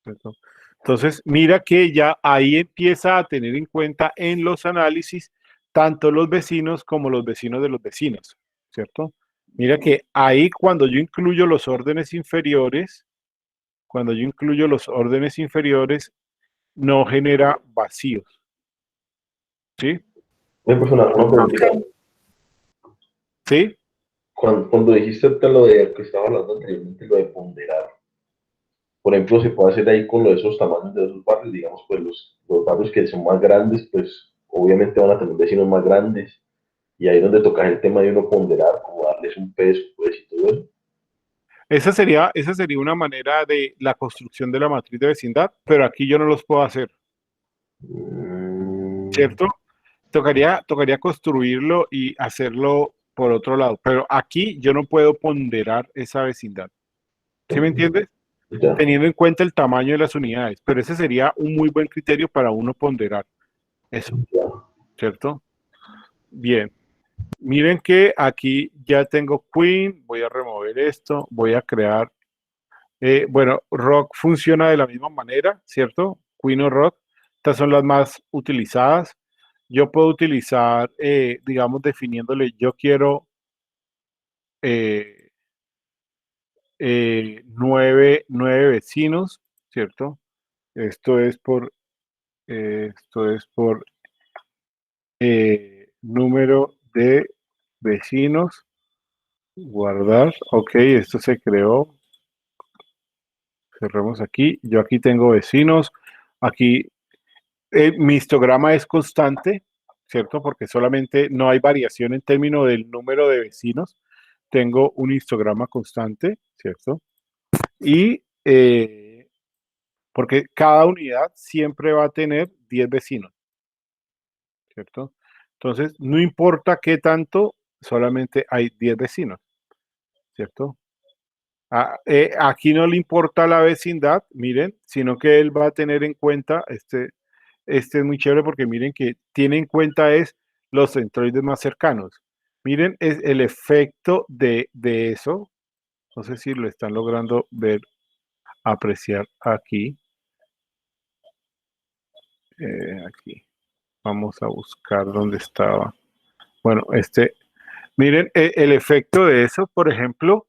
¿cierto? Entonces, mira que ya ahí empieza a tener en cuenta en los análisis tanto los vecinos como los vecinos de los vecinos, ¿cierto? Mira que ahí cuando yo incluyo los órdenes inferiores, no genera vacíos, ¿sí? Pues una preguntita. Ok. ¿Sí? Cuando dijiste lo de que estaba hablando anteriormente, lo de ponderar, por ejemplo, se puede hacer ahí con lo de esos tamaños de esos barrios, digamos, pues los barrios que son más grandes, pues obviamente van a tener vecinos más grandes, y ahí es donde toca el tema de uno ponderar, como darles un peso, pues, y todo eso. Esa sería una manera de la construcción de la matriz de vecindad, pero aquí yo no los puedo hacer, Mm, ¿cierto? Tocaría construirlo y hacerlo por otro lado, pero aquí yo no puedo ponderar esa vecindad. ¿Sí me entiendes? ya. Teniendo en cuenta el tamaño de las unidades, pero ese sería un muy buen criterio para uno ponderar eso, Ya. ¿cierto? Bien. Miren que aquí ya tengo Queen, voy a remover esto, voy a crear, bueno, Rock funciona de la misma manera, ¿cierto? Queen o Rock. Estas son las más utilizadas. Yo puedo utilizar, digamos, definiéndole, yo quiero 9 vecinos, ¿cierto? Esto es por número de vecinos. Guardar. Ok, esto se creó. Cerramos aquí. Yo aquí tengo vecinos. Aquí mi histograma es constante, ¿cierto? Porque solamente no hay variación en términos del número de vecinos. Tengo un histograma constante, ¿cierto? Y porque cada unidad siempre va a tener 10 vecinos, ¿cierto? Entonces, no importa qué tanto, solamente hay 10 vecinos, ¿cierto? Aquí no le importa la vecindad, miren, sino que él va a tener en cuenta, este es muy chévere porque miren que tiene en cuenta es los centroides más cercanos. Miren, es el efecto de eso, no sé si lo están logrando ver, apreciar aquí. Aquí, vamos a buscar dónde estaba. Bueno, miren, el efecto de eso, por ejemplo,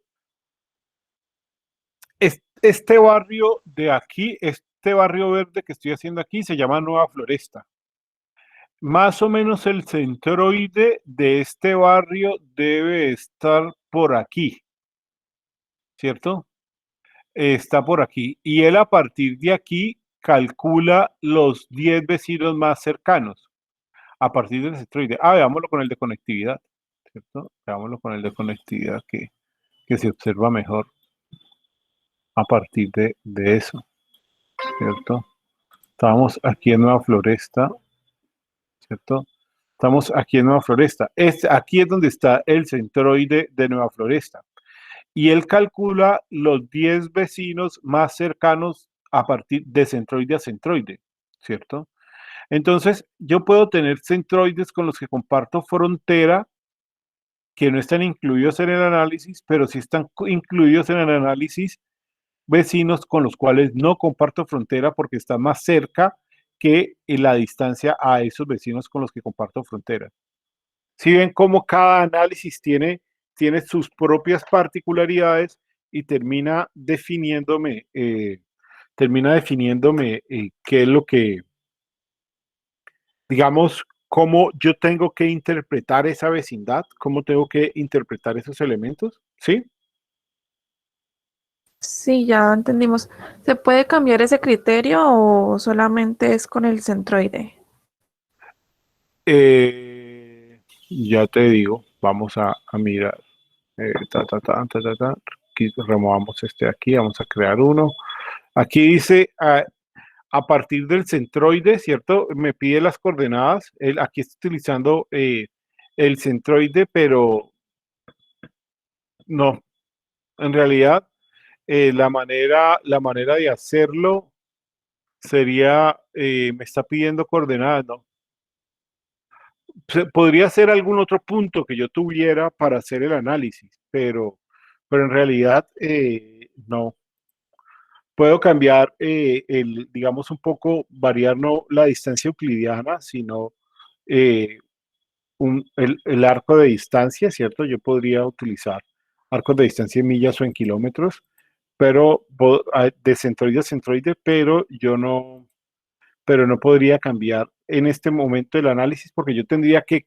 este barrio de aquí, este barrio verde que estoy haciendo aquí se llama Nueva Floresta. Más o menos el centroide de este barrio debe estar por aquí, ¿cierto? Está por aquí. Y él a partir de aquí calcula los 10 vecinos más cercanos a partir del centroide. Veámoslo con el de conectividad, ¿cierto? Veámoslo con el de conectividad que se observa mejor a partir de eso, ¿cierto? Estamos aquí en Nueva Floresta, ¿cierto? Estamos aquí en Nueva Floresta. Aquí es donde está el centroide de Nueva Floresta. Y él calcula los 10 vecinos más cercanos a partir de centroide a centroide, ¿cierto? Entonces, yo puedo tener centroides con los que comparto frontera que no están incluidos en el análisis, pero sí están incluidos en el análisis vecinos con los cuales no comparto frontera porque está más cerca que en la distancia a esos vecinos con los que comparto frontera. Si ven cómo cada análisis tiene sus propias particularidades y termina definiéndome qué es lo que, digamos, cómo yo tengo que interpretar esa vecindad, cómo tengo que interpretar esos elementos, ¿sí? Sí, ya entendimos. ¿Se puede cambiar ese criterio o solamente es con el centroide? Ya te digo, vamos a mirar. Aquí removamos este de aquí, vamos a crear uno. Aquí dice, a partir del centroide, ¿cierto? Me pide las coordenadas. Aquí está utilizando el centroide, pero no. En realidad, la manera de hacerlo sería, me está pidiendo coordenadas, ¿no? Podría ser algún otro punto que yo tuviera para hacer el análisis, pero en realidad no. Puedo cambiar, digamos, un poco, variar no la distancia euclidiana, sino eh, el arco de distancia, ¿cierto? Yo podría utilizar arcos de distancia en millas o en kilómetros, pero de centroide a centroide, pero no podría cambiar en este momento el análisis porque yo tendría que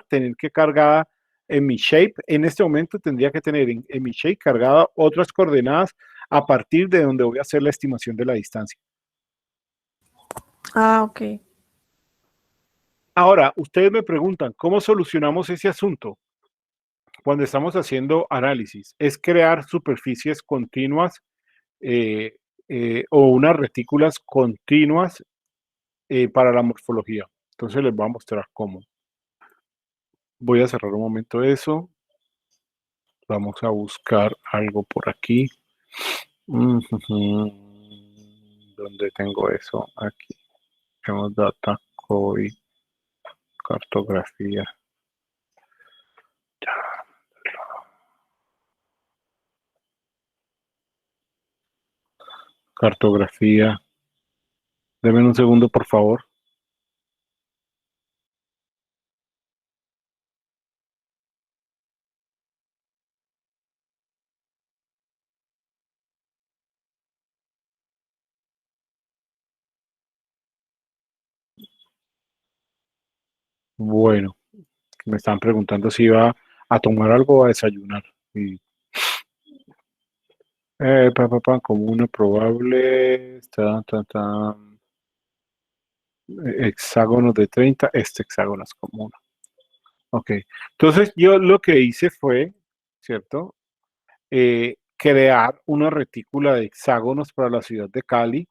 tener que cargar en mi shape, en este momento tendría que tener en mi shape cargada otras coordenadas a partir de donde voy a hacer la estimación de la distancia. Ah, ok. Ahora, ustedes me preguntan, ¿cómo solucionamos ese asunto cuando estamos haciendo análisis? Es crear superficies continuas eh, o unas retículas continuas para la morfología. Entonces les voy a mostrar cómo. Voy a cerrar un momento eso. Vamos a buscar algo por aquí. ¿Dónde tengo eso? Aquí. Tenemos data, COVID, cartografía. Cartografía Deme un segundo, por favor. Bueno, me están preguntando si iba a tomar algo o a desayunar. Y, comuna probable, hexágonos de 30, este hexágono es común. Ok, entonces yo lo que hice fue, ¿cierto? Crear una retícula de hexágonos para la ciudad de Cali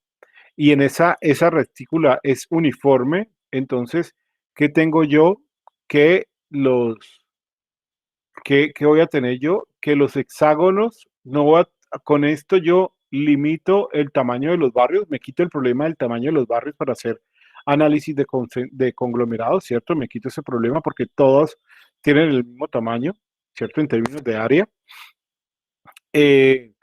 y en esa retícula es uniforme, entonces, ¿qué tengo yo? Que ¿qué voy a tener yo? Que los hexágonos, no voy con esto yo limito el tamaño de los barrios, me quito el problema del tamaño de los barrios para hacer análisis de conglomerados, ¿cierto? Me quito ese problema porque todos tienen el mismo tamaño, ¿cierto? En términos de área. Eh,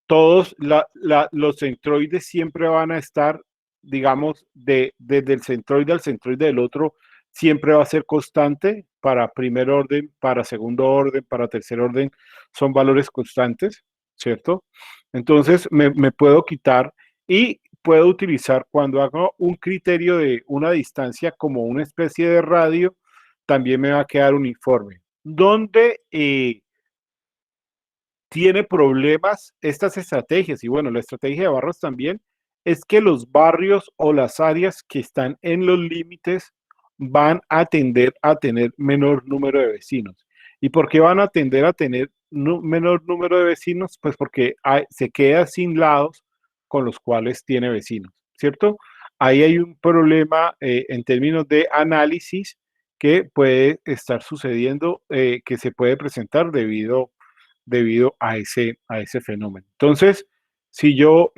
todos los centroides siempre van a estar, digamos, desde el centroide al centroide del otro, siempre va a ser constante para primer orden, para segundo orden, para tercer orden, son valores constantes, ¿cierto? Entonces me puedo quitar y puedo utilizar cuando hago un criterio de una distancia como una especie de radio, también me va a quedar uniforme. Donde tiene problemas estas estrategias. Y bueno, la estrategia de Barros también es que los barrios o las áreas que están en los límites van a tender a tener menor número de vecinos. ¿Y por qué van a tender a tener menor número de vecinos? Pues porque se queda sin lados con los cuales tiene vecinos, ¿cierto? Ahí hay un problema en términos de análisis que puede estar sucediendo, que se puede presentar debido a ese fenómeno. Entonces, si yo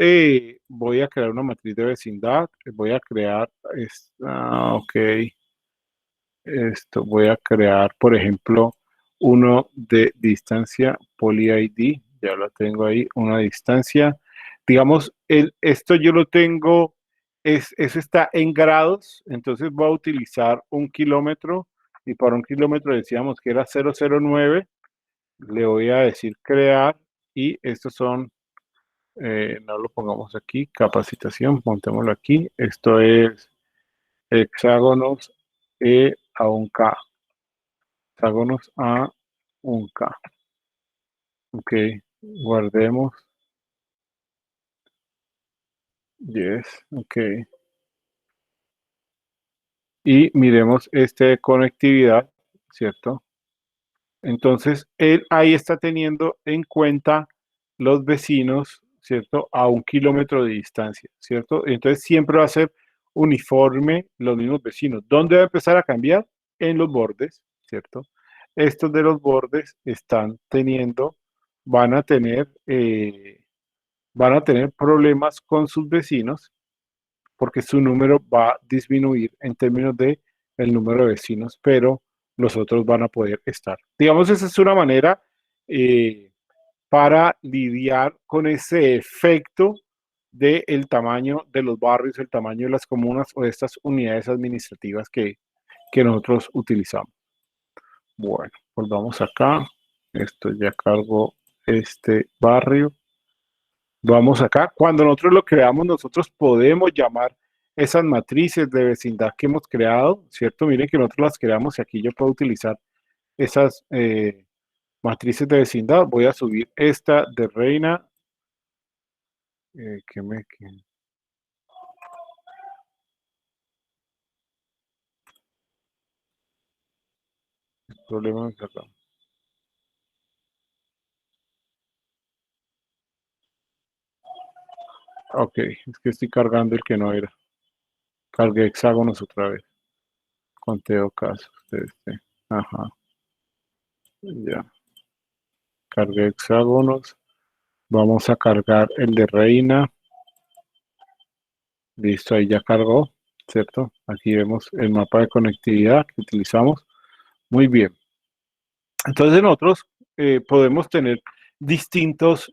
voy a crear una matriz de vecindad, voy a crear, ok, esto, voy a crear, por ejemplo, uno de distancia poly ID, ya lo tengo ahí, una distancia, digamos, esto yo lo tengo, eso está en grados, entonces voy a utilizar 1 kilómetro, y para 1 kilómetro decíamos que era 009, le voy a decir crear y estos son, no lo pongamos aquí, capacitación, montémoslo aquí. Esto es hexágonos a 1K. Hexágonos a 1K. Ok, guardemos. Yes, ok. Y miremos este de conectividad, ¿cierto? Entonces, él ahí está teniendo en cuenta los vecinos, ¿cierto? A 1 kilómetro de distancia, ¿cierto? Entonces, siempre va a ser uniforme los mismos vecinos. ¿Dónde va a empezar a cambiar? En los bordes, ¿cierto? Estos de los bordes están teniendo, van a tener, van a tener problemas con sus vecinos porque su número va a disminuir en términos de el número de vecinos, pero los otros van a poder estar. Digamos, esa es una manera para lidiar con ese efecto del tamaño de los barrios, el tamaño de las comunas o de estas unidades administrativas que nosotros utilizamos. Bueno, volvamos acá. Esto ya cargo este barrio. Vamos acá. Cuando nosotros lo creamos, nosotros podemos llamar esas matrices de vecindad que hemos creado, ¿cierto? Miren que nosotros las creamos y aquí yo puedo utilizar esas matrices de vecindad. Voy a subir esta de reina. ¿Qué problema es acá? Ok, es que estoy cargando el que no era. Cargué hexágonos otra vez. Conteo casos de este. Ajá. Ya. Cargué hexágonos. Vamos a cargar el de reina. Listo, ahí ya cargó, ¿cierto? Aquí vemos el mapa de conectividad que utilizamos. Muy bien. Entonces nosotros podemos tener distintos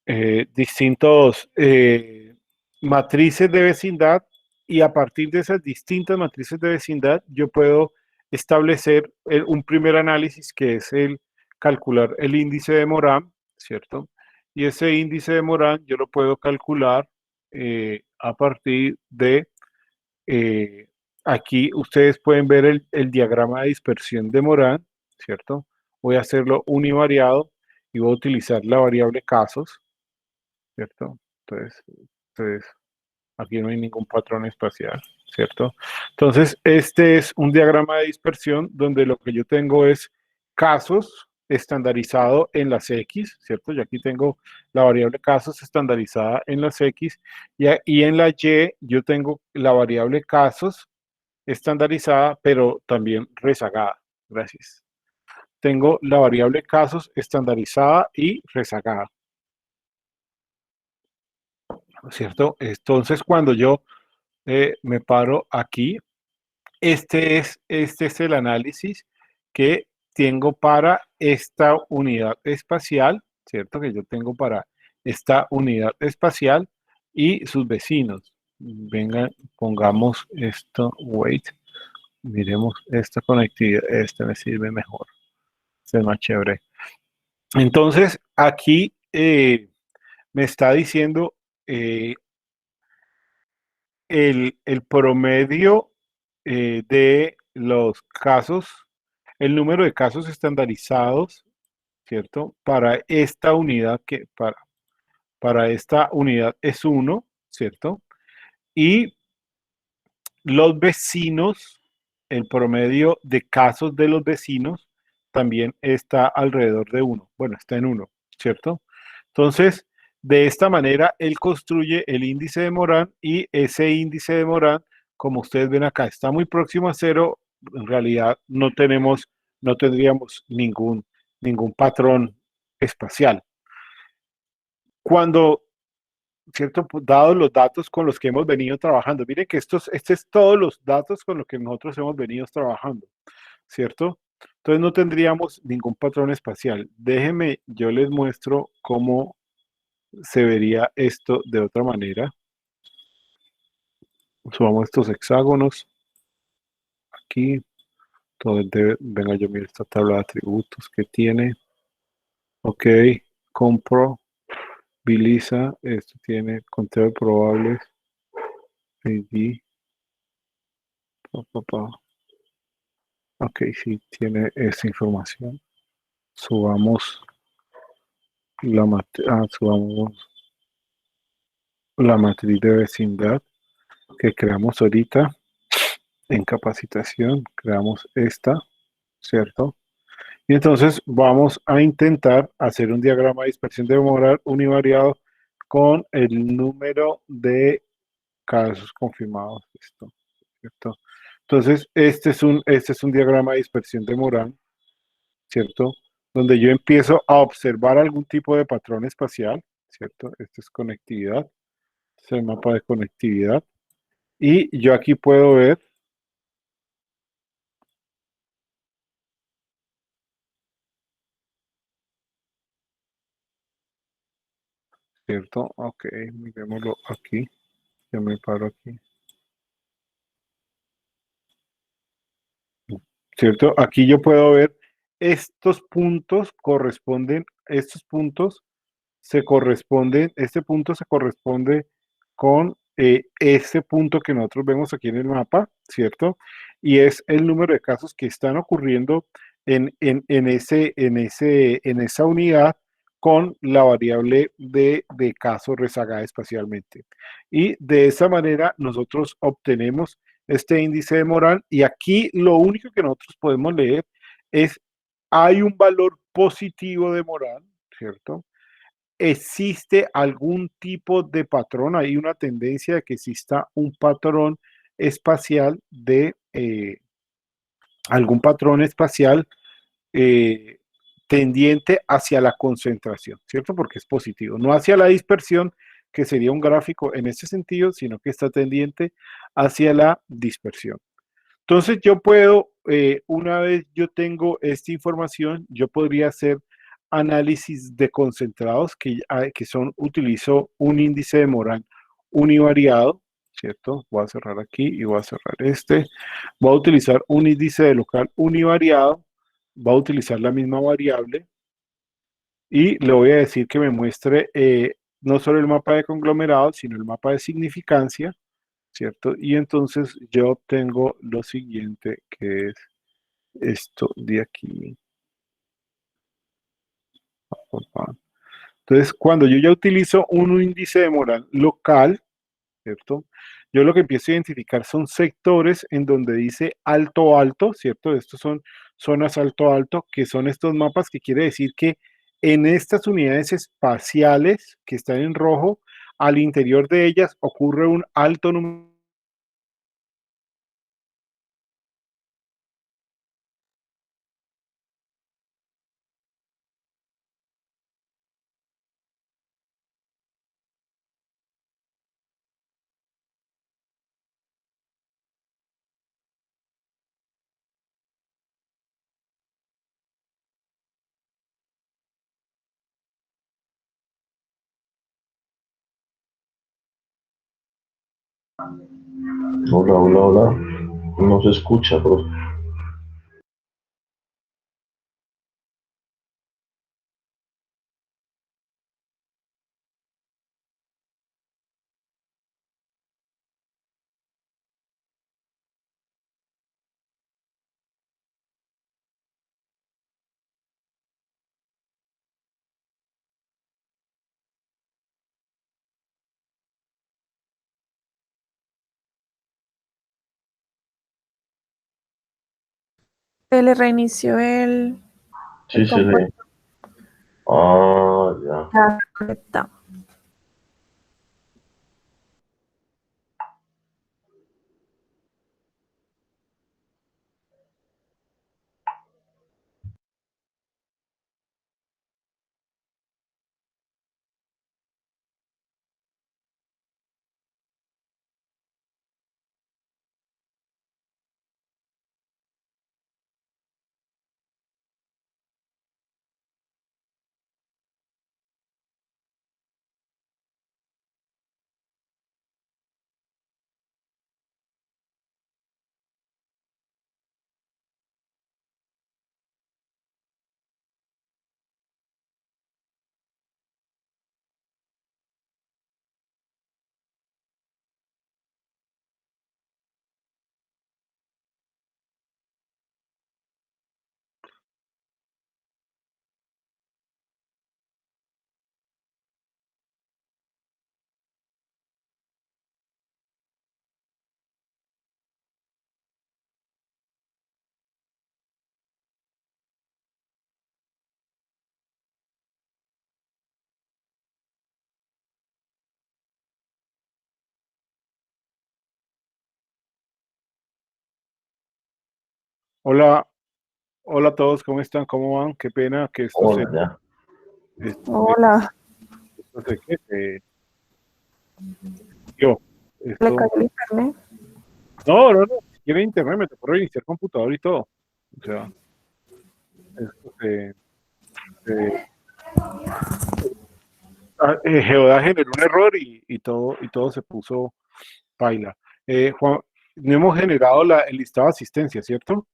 distintos matrices de vecindad, y a partir de esas distintas matrices de vecindad yo puedo establecer un primer análisis, que es el calcular el índice de Morán, ¿cierto? Y ese índice de Morán yo lo puedo calcular a partir de, aquí ustedes pueden ver el diagrama de dispersión de Morán, ¿cierto? Voy a hacerlo univariado y voy a utilizar la variable casos, ¿cierto? Entonces, aquí no hay ningún patrón espacial, ¿cierto? Entonces, este es un diagrama de dispersión donde lo que yo tengo es casos estandarizado en las X, ¿cierto? Yo aquí tengo la variable casos estandarizada en las X, y en la Y yo tengo la variable casos estandarizada, pero también rezagada. Gracias. Tengo la variable casos estandarizada y rezagada, ¿cierto? Entonces, cuando yo me paro aquí, este es el análisis que tengo para esta unidad espacial, ¿cierto? Que yo tengo para esta unidad espacial y sus vecinos. Vengan, pongamos esto, wait, miremos esta conectividad, este me sirve mejor, este es más chévere. Entonces, aquí me está diciendo eh, el promedio de los casos, el número de casos estandarizados, ¿cierto? Para esta unidad, para esta unidad es 1, ¿cierto? Y los vecinos, el promedio de casos de los vecinos también está alrededor de 1. Bueno, está en 1, ¿cierto? Entonces, de esta manera, él construye el índice de Morán, y ese índice de Morán, como ustedes ven acá, está muy próximo a 0. En realidad no tendríamos ningún patrón espacial. Cuando, ¿cierto? Dados los datos con los que hemos venido trabajando. Miren que este es todos los datos con los que nosotros hemos venido trabajando, ¿cierto? Entonces no tendríamos ningún patrón espacial. Déjenme, yo les muestro cómo se vería esto de otra manera. Subamos estos hexágonos aquí. Venga, yo miro esta tabla de atributos que tiene. Ok, compro, Bilisa, esto tiene conteo de probables, ID, ok, sí, tiene esa información. Subamos subamos la matriz de vecindad que creamos ahorita en capacitación. Creamos esta, ¿cierto? Y entonces vamos a intentar hacer un diagrama de dispersión de Morán univariado con el número de casos confirmados. Esto, ¿cierto? Entonces, este es un diagrama de dispersión de Morán, ¿cierto? Donde yo empiezo a observar algún tipo de patrón espacial, ¿cierto? Esto es conectividad, este es el mapa de conectividad. Y yo aquí puedo ver, ¿cierto? Ok, miremoslo aquí. Yo me paro aquí. ¿Cierto? Aquí yo puedo ver estos puntos este punto se corresponde con este punto que nosotros vemos aquí en el mapa, ¿cierto? Y es el número de casos que están ocurriendo en esa unidad con la variable de caso rezagada espacialmente. Y de esa manera nosotros obtenemos este índice de Morán, y aquí lo único que nosotros podemos leer es, hay un valor positivo de Morán, ¿cierto? ¿Existe algún tipo de patrón? Hay una tendencia de que exista un patrón espacial algún patrón espacial eh, tendiente hacia la concentración, ¿cierto? Porque es positivo, no hacia la dispersión, que sería un gráfico en ese sentido, sino que está tendiente hacia la dispersión. Entonces yo puedo, una vez yo tengo esta información, yo podría hacer análisis de concentrados que utilizo un índice de Morán univariado, ¿cierto? Voy a cerrar aquí y voy a cerrar este. Voy a utilizar un índice de local univariado, voy a utilizar la misma variable y le voy a decir que me muestre no solo el mapa de conglomerado, sino el mapa de significancia, ¿cierto? Y entonces yo obtengo lo siguiente, que es esto de aquí. Entonces, cuando yo ya utilizo un índice de Morán local, ¿cierto? Yo lo que empiezo a identificar son sectores en donde dice alto alto, ¿cierto? Estos son zonas alto alto, que son estos mapas que quiere decir que en estas unidades espaciales que están en rojo, al interior de ellas ocurre un alto número. Hola, hola, hola. No se escucha, bro. Se le reinició Sí, el se ve. compuesto. Ah, ya. Ya está. Hola, hola a todos, ¿cómo están? ¿Cómo van? Qué pena que Hola, ya. Hola, esto se, ¿qué? Yo, le esto, cayó el internet. no, si quiere internet, me tocó reiniciar computador y todo. O sea, esto Geoda generó un error y todo se puso paila. Juan, no hemos generado el listado de asistencia, ¿cierto?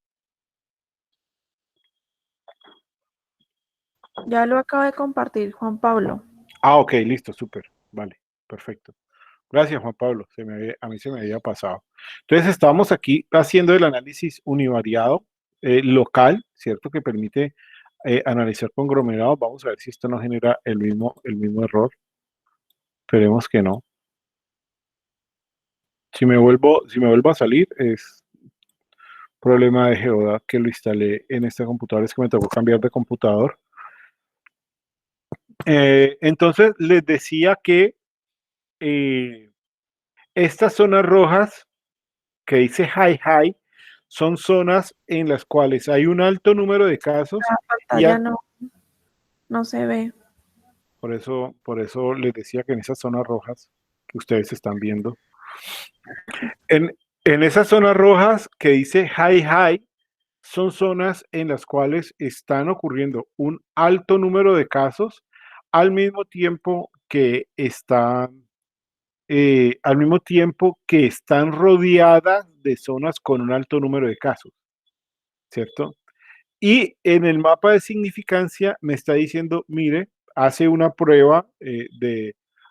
Ya lo acabo de compartir, Juan Pablo. Ah, ok, listo, súper, vale, perfecto. Gracias, Juan Pablo, a mí se me había pasado. Entonces, estamos aquí haciendo el análisis univariado local, ¿cierto? Que permite analizar conglomerados. Vamos a ver si esto no genera el mismo error. Esperemos que no. Si me vuelvo a salir, es problema de Geoda que lo instalé en esta computadora, es que me tocó cambiar de computador. Entonces, les decía que eh, estas zonas rojas que dice high, son zonas en las cuales hay un alto número de casos La y pantalla no se ve. por eso les decía que en esas zonas rojas que ustedes están viendo, en, en esas zonas rojas que dice high, son zonas en las cuales están ocurriendo un alto número de casos al mismo tiempo que están rodeadas de zonas con un alto número de casos, ¿cierto? Y en el mapa de significancia me está diciendo, mire, hace una prueba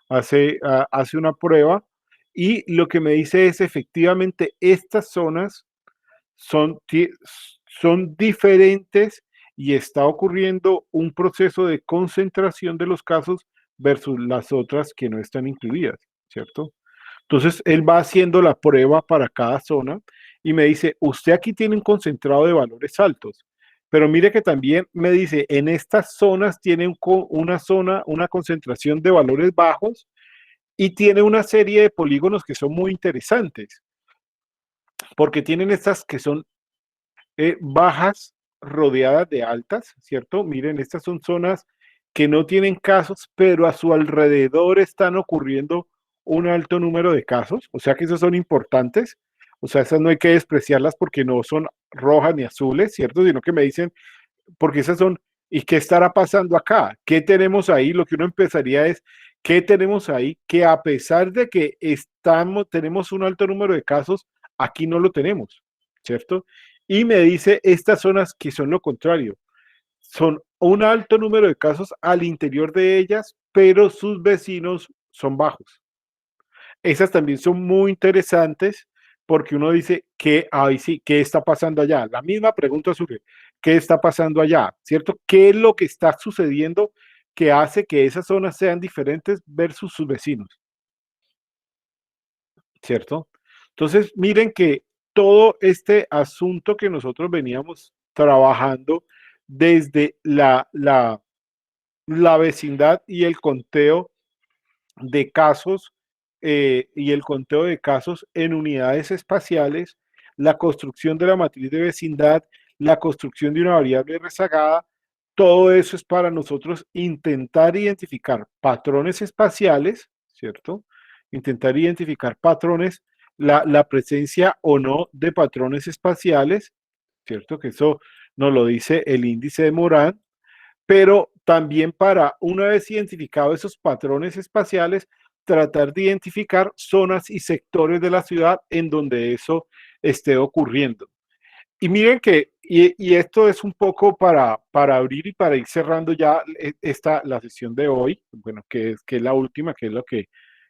hace una prueba y lo que me dice es efectivamente estas zonas son, son diferentes y está ocurriendo un proceso de concentración de los casos versus las otras que no están incluidas, ¿cierto? Entonces, él va haciendo la prueba para cada zona y me dice, usted aquí tiene un concentrado de valores altos, pero mire que también me dice, en estas zonas tiene una concentración de valores bajos y tiene una serie de polígonos que son muy interesantes, porque tienen estas que son bajas rodeadas de altas, ¿cierto? Miren, estas son zonas que no tienen casos, pero a su alrededor están ocurriendo un alto número de casos, o sea que esos son importantes, o sea, esas no hay que despreciarlas porque no son rojas ni azules, ¿cierto? Sino que me dicen, porque esas son, ¿y qué estará pasando acá? ¿Qué tenemos ahí? Lo que uno empezaría es, ¿qué tenemos ahí? Que a pesar de que tenemos un alto número de casos, aquí no lo tenemos, ¿cierto? Y me dice estas zonas que son lo contrario, son un alto número de casos al interior de ellas, pero sus vecinos son bajos. Esas también son muy interesantes porque uno dice que, ay, sí, ¿qué está pasando allá? La misma pregunta surge, ¿qué está pasando allá? ¿Cierto? ¿Qué es lo que está sucediendo que hace que esas zonas sean diferentes versus sus vecinos? ¿Cierto? Entonces, miren que todo este asunto que nosotros veníamos trabajando desde la vecindad y el conteo de casos y el conteo de casos en unidades espaciales, la construcción de la matriz de vecindad, la construcción de una variable rezagada, todo eso es para nosotros intentar identificar patrones espaciales, ¿cierto? Intentar identificar patrones, la presencia o no de patrones espaciales, ¿cierto? Que eso nos lo dice el índice de Morán, pero también para, una vez identificados esos patrones espaciales, tratar de identificar zonas y sectores de la ciudad en donde eso esté ocurriendo. Y miren que, y esto es un poco para abrir y para ir cerrando ya la sesión de hoy, bueno, que es la última, que es lo que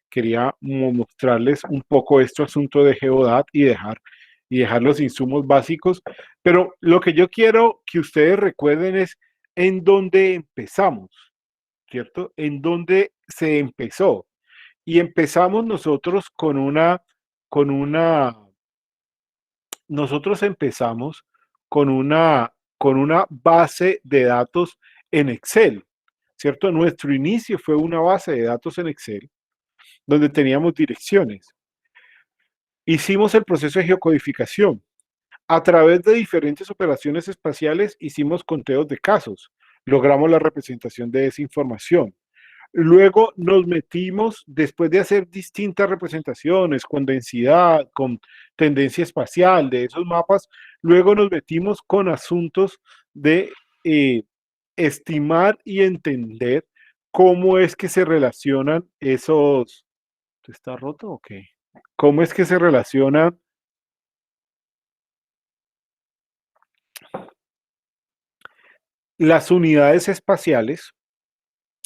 quería mostrarles un poco este asunto de Geodat y dejar los insumos básicos. Pero lo que yo quiero que ustedes recuerden es en dónde empezamos, ¿cierto? En dónde se empezó. Y empezamos nosotros nosotros empezamos con una base de datos en Excel, ¿cierto? Nuestro inicio fue una base de datos en Excel donde teníamos direcciones. Hicimos el proceso de geocodificación. A través de diferentes operaciones espaciales hicimos conteos de casos. Logramos la representación de esa información. Luego nos metimos, después de hacer distintas representaciones con densidad, con tendencia espacial de esos mapas, luego nos metimos con asuntos de estimar y entender cómo es que se relacionan esos... ¿Está roto o qué? ¿Cómo es que se relacionan las unidades espaciales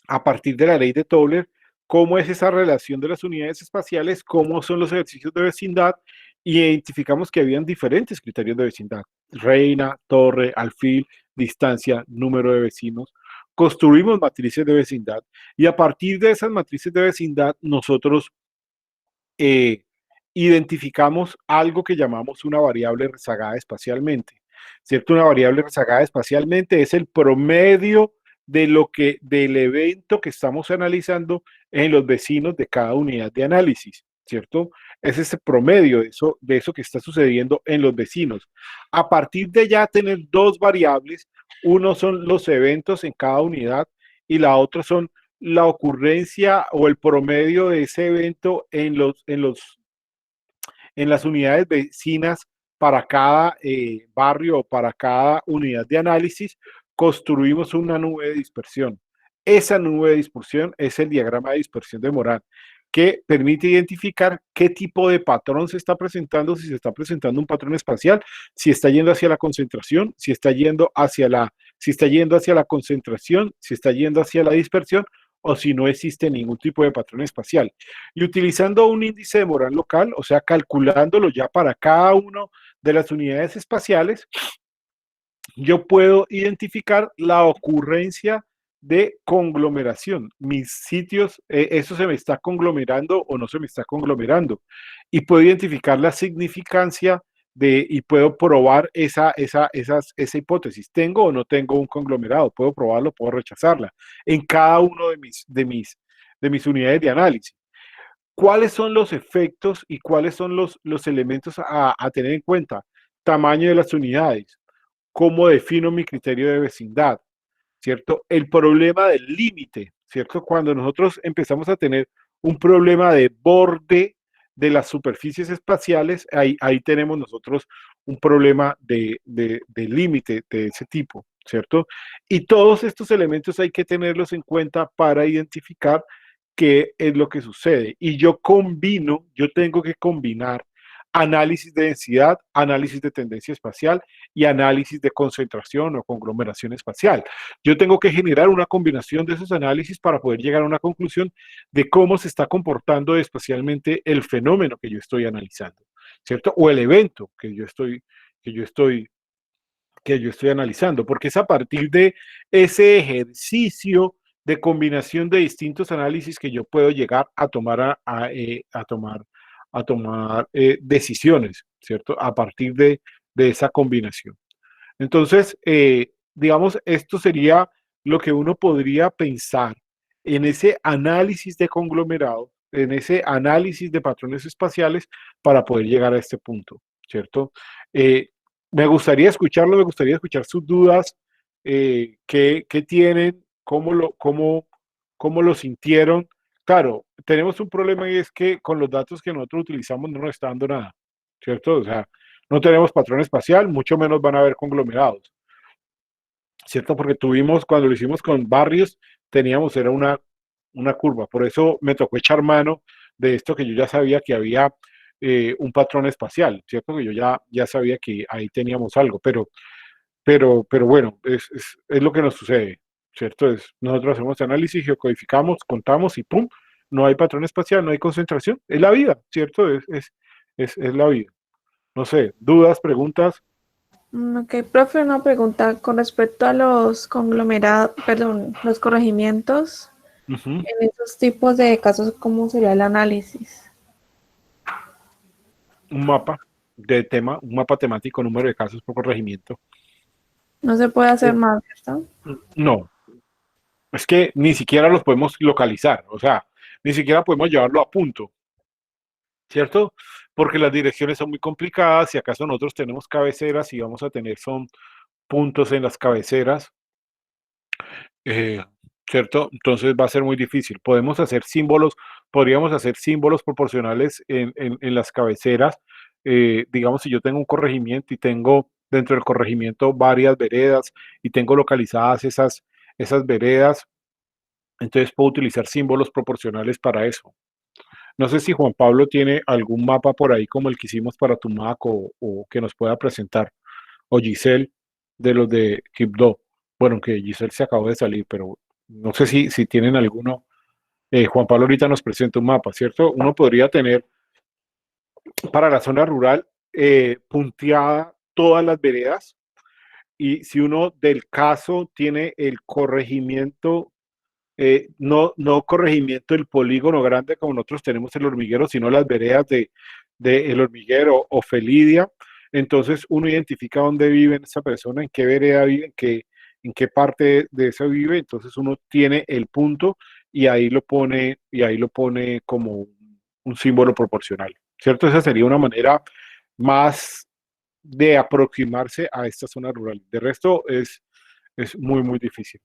a partir de la ley de Tobler? ¿Cómo es esa relación de las unidades espaciales? ¿Cómo son los ejercicios de vecindad? Y identificamos que habían diferentes criterios de vecindad: reina, torre, alfil, distancia, número de vecinos. Construimos matrices de vecindad y a partir de esas matrices de vecindad nosotros identificamos algo que llamamos una variable rezagada espacialmente, ¿cierto? Una variable rezagada espacialmente es el promedio del evento que estamos analizando en los vecinos de cada unidad de análisis, ¿cierto? Es ese promedio de eso que está sucediendo en los vecinos. A partir de ya tener dos variables, uno son los eventos en cada unidad y la otra son la ocurrencia o el promedio de ese evento en las unidades vecinas para cada barrio o para cada unidad de análisis, construimos una nube de dispersión. Esa nube de dispersión es el diagrama de dispersión de Moran, que permite identificar qué tipo de patrón se está presentando, si se está presentando un patrón espacial, si está yendo hacia la concentración, si está yendo hacia la concentración, si está yendo hacia la dispersión, o si no existe ningún tipo de patrón espacial. Y utilizando un índice de Moran local, o sea, calculándolo ya para cada una de las unidades espaciales, yo puedo identificar la ocurrencia de conglomeración. Mis sitios, eso se me está conglomerando o no se me está conglomerando. Y puedo identificar la significancia y puedo probar esa hipótesis. ¿Tengo o no tengo un conglomerado? Puedo probarlo, puedo rechazarla en cada uno de mis unidades de análisis. ¿Cuáles son los efectos y cuáles son los elementos a tener en cuenta? Tamaño de las unidades. ¿Cómo defino mi criterio de vecindad? ¿Cierto? El problema del límite, ¿cierto? Cuando nosotros empezamos a tener un problema de borde de las superficies espaciales, ahí tenemos nosotros un problema de límite de ese tipo, ¿cierto? Y todos estos elementos hay que tenerlos en cuenta para identificar qué es lo que sucede. Y yo tengo que combinar análisis de densidad, análisis de tendencia espacial y análisis de concentración o conglomeración espacial. Yo tengo que generar una combinación de esos análisis para poder llegar a una conclusión de cómo se está comportando espacialmente el fenómeno que yo estoy analizando, ¿cierto? O el evento que yo estoy analizando, porque es a partir de ese ejercicio de combinación de distintos análisis que yo puedo llegar a tomar decisiones, ¿cierto? A partir de esa combinación. Entonces, digamos, esto sería lo que uno podría pensar en ese análisis de conglomerado, en ese análisis de patrones espaciales para poder llegar a este punto, ¿cierto? Me gustaría escucharlo, me gustaría escuchar sus dudas, qué tienen, cómo lo sintieron. Claro, tenemos un problema y es que con los datos que nosotros utilizamos no nos está dando nada, ¿cierto? O sea, no tenemos patrón espacial, mucho menos van a haber conglomerados, ¿cierto? Porque cuando lo hicimos con barrios, era una curva. Por eso me tocó echar mano de esto que yo ya sabía que había un patrón espacial, ¿cierto? Que yo ya sabía que ahí teníamos algo, pero bueno, es lo que nos sucede, ¿cierto? Nosotros hacemos análisis, geocodificamos, contamos y ¡pum! No hay patrón espacial, no hay concentración. Es la vida, ¿cierto? Es la vida. No sé, dudas, preguntas. Ok, profe, una pregunta con respecto a los conglomerados, perdón, los corregimientos. Ujú. En esos tipos de casos, ¿cómo sería el análisis? Un mapa un mapa temático, número de casos por corregimiento. No se puede hacer Eh, más, ¿cierto? No, es que ni siquiera los podemos localizar, o sea, ni siquiera podemos llevarlo a punto, ¿cierto? Porque las direcciones son muy complicadas, si acaso nosotros tenemos cabeceras y vamos a tener son puntos en las cabeceras, eh, ¿cierto? Entonces va a ser muy difícil. Podríamos hacer símbolos proporcionales en las cabeceras. Digamos, si yo tengo un corregimiento y tengo dentro del corregimiento varias veredas y tengo localizadas esas veredas, entonces puedo utilizar símbolos proporcionales para eso. No sé si Juan Pablo tiene algún mapa por ahí como el que hicimos para Tumac o que nos pueda presentar, o Giselle de los de Kipdo. Bueno, que Giselle se acabó de salir, pero no sé si tienen alguno. Juan Pablo ahorita nos presenta un mapa, ¿cierto? Uno podría tener para la zona rural punteada todas las veredas y si uno del caso tiene el corregimiento, no corregimiento del polígono grande como nosotros tenemos el hormiguero, sino las veredas de el hormiguero o Felidia, entonces uno identifica dónde vive esa persona, en qué vereda vive, en qué parte de esa vive, entonces uno tiene el punto y ahí lo pone como un símbolo proporcional, ¿cierto? Esa sería una manera más de aproximarse a esta zona rural. De resto es muy, muy difícil.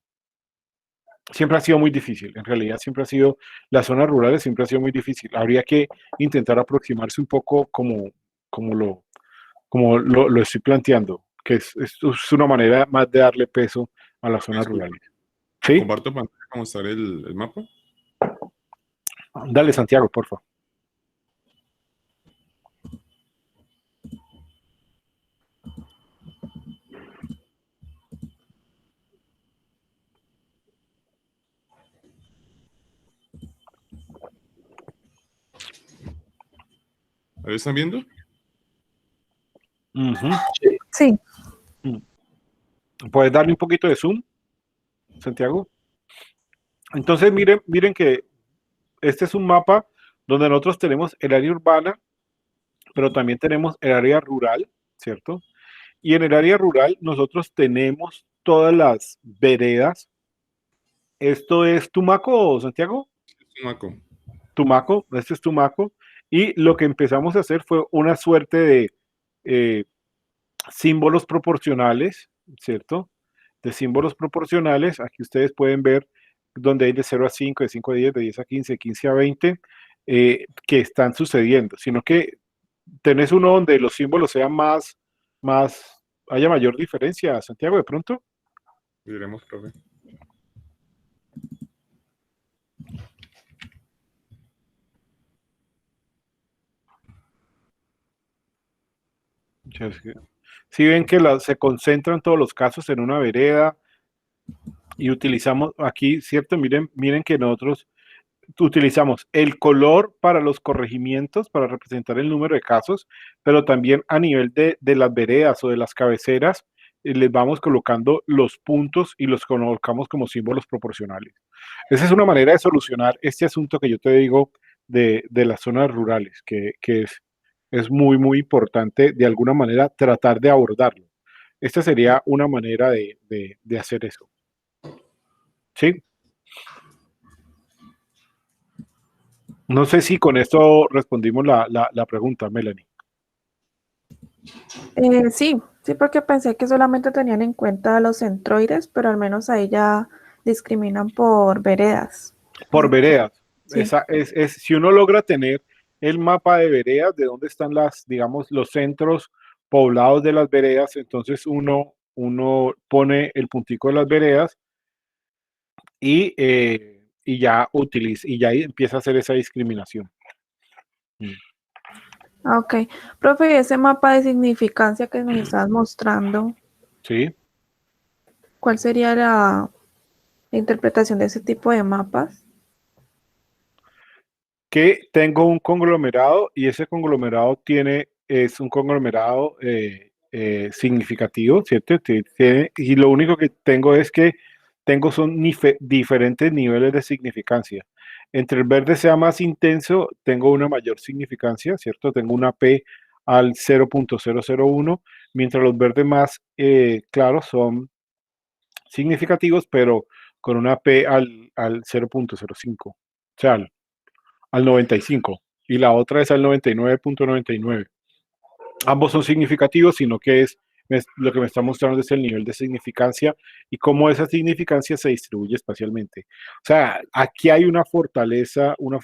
Siempre ha sido muy difícil, en realidad las zonas rurales siempre ha sido muy difícil. Habría que intentar aproximarse un poco como como lo estoy planteando, que es una manera más de darle peso a las zonas rurales. ¿Sí? Comparto pantalla para mostrar el mapa. Dale, Santiago, por favor. ¿Ahí están viendo? Sí. ¿Puedes darle un poquito de zoom, Santiago? Entonces, miren que este es un mapa donde nosotros tenemos el área urbana, pero también tenemos el área rural, ¿cierto? Y en el área rural nosotros tenemos todas las veredas. ¿Esto es Tumaco, Santiago? Tumaco. Tumaco, este es Tumaco. Y lo que empezamos a hacer fue una suerte de símbolos proporcionales, ¿cierto? De símbolos proporcionales. Aquí ustedes pueden ver donde hay de 0 a 5, de 5 a 10, de 10 a 15, de 15 a 20, que están sucediendo, sino que tenés uno donde los símbolos sean haya mayor diferencia, Santiago, de pronto. Diremos, profe. Si ven que se concentran todos los casos en una vereda y utilizamos aquí, ¿cierto? Miren que nosotros utilizamos el color para los corregimientos, para representar el número de casos, pero también a nivel de las veredas o de las cabeceras, les vamos colocando los puntos y los colocamos como símbolos proporcionales. Esa es una manera de solucionar este asunto que yo te digo de las zonas rurales, que es muy, muy importante de alguna manera tratar de abordarlo. Esta sería una manera de hacer eso. ¿Sí? No sé si con esto respondimos la pregunta, Melanie. Sí, porque pensé que solamente tenían en cuenta los centroides, pero al menos ahí ya discriminan por veredas. Por veredas. Sí. Si uno logra tener el mapa de veredas, de dónde están digamos, los centros poblados de las veredas, entonces uno pone el puntico de las veredas y ya y ya empieza a hacer esa discriminación. Ok. Profe, ese mapa de significancia que nos estabas mostrando, Sí. ¿cuál sería la interpretación de ese tipo de mapas? Que tengo un conglomerado y ese conglomerado es un conglomerado significativo, ¿cierto? Y lo único que tengo es que son diferentes niveles de significancia. Entre el verde sea más intenso, tengo una mayor significancia, ¿cierto? Tengo una P al 0.001, mientras los verdes más claros son significativos, pero con una P al 0.05, o sea, al 95, y la otra es al 99.99. Ambos son significativos, sino que lo que me está mostrando es el nivel de significancia y cómo esa significancia se distribuye espacialmente. O sea, aquí hay una fortaleza, o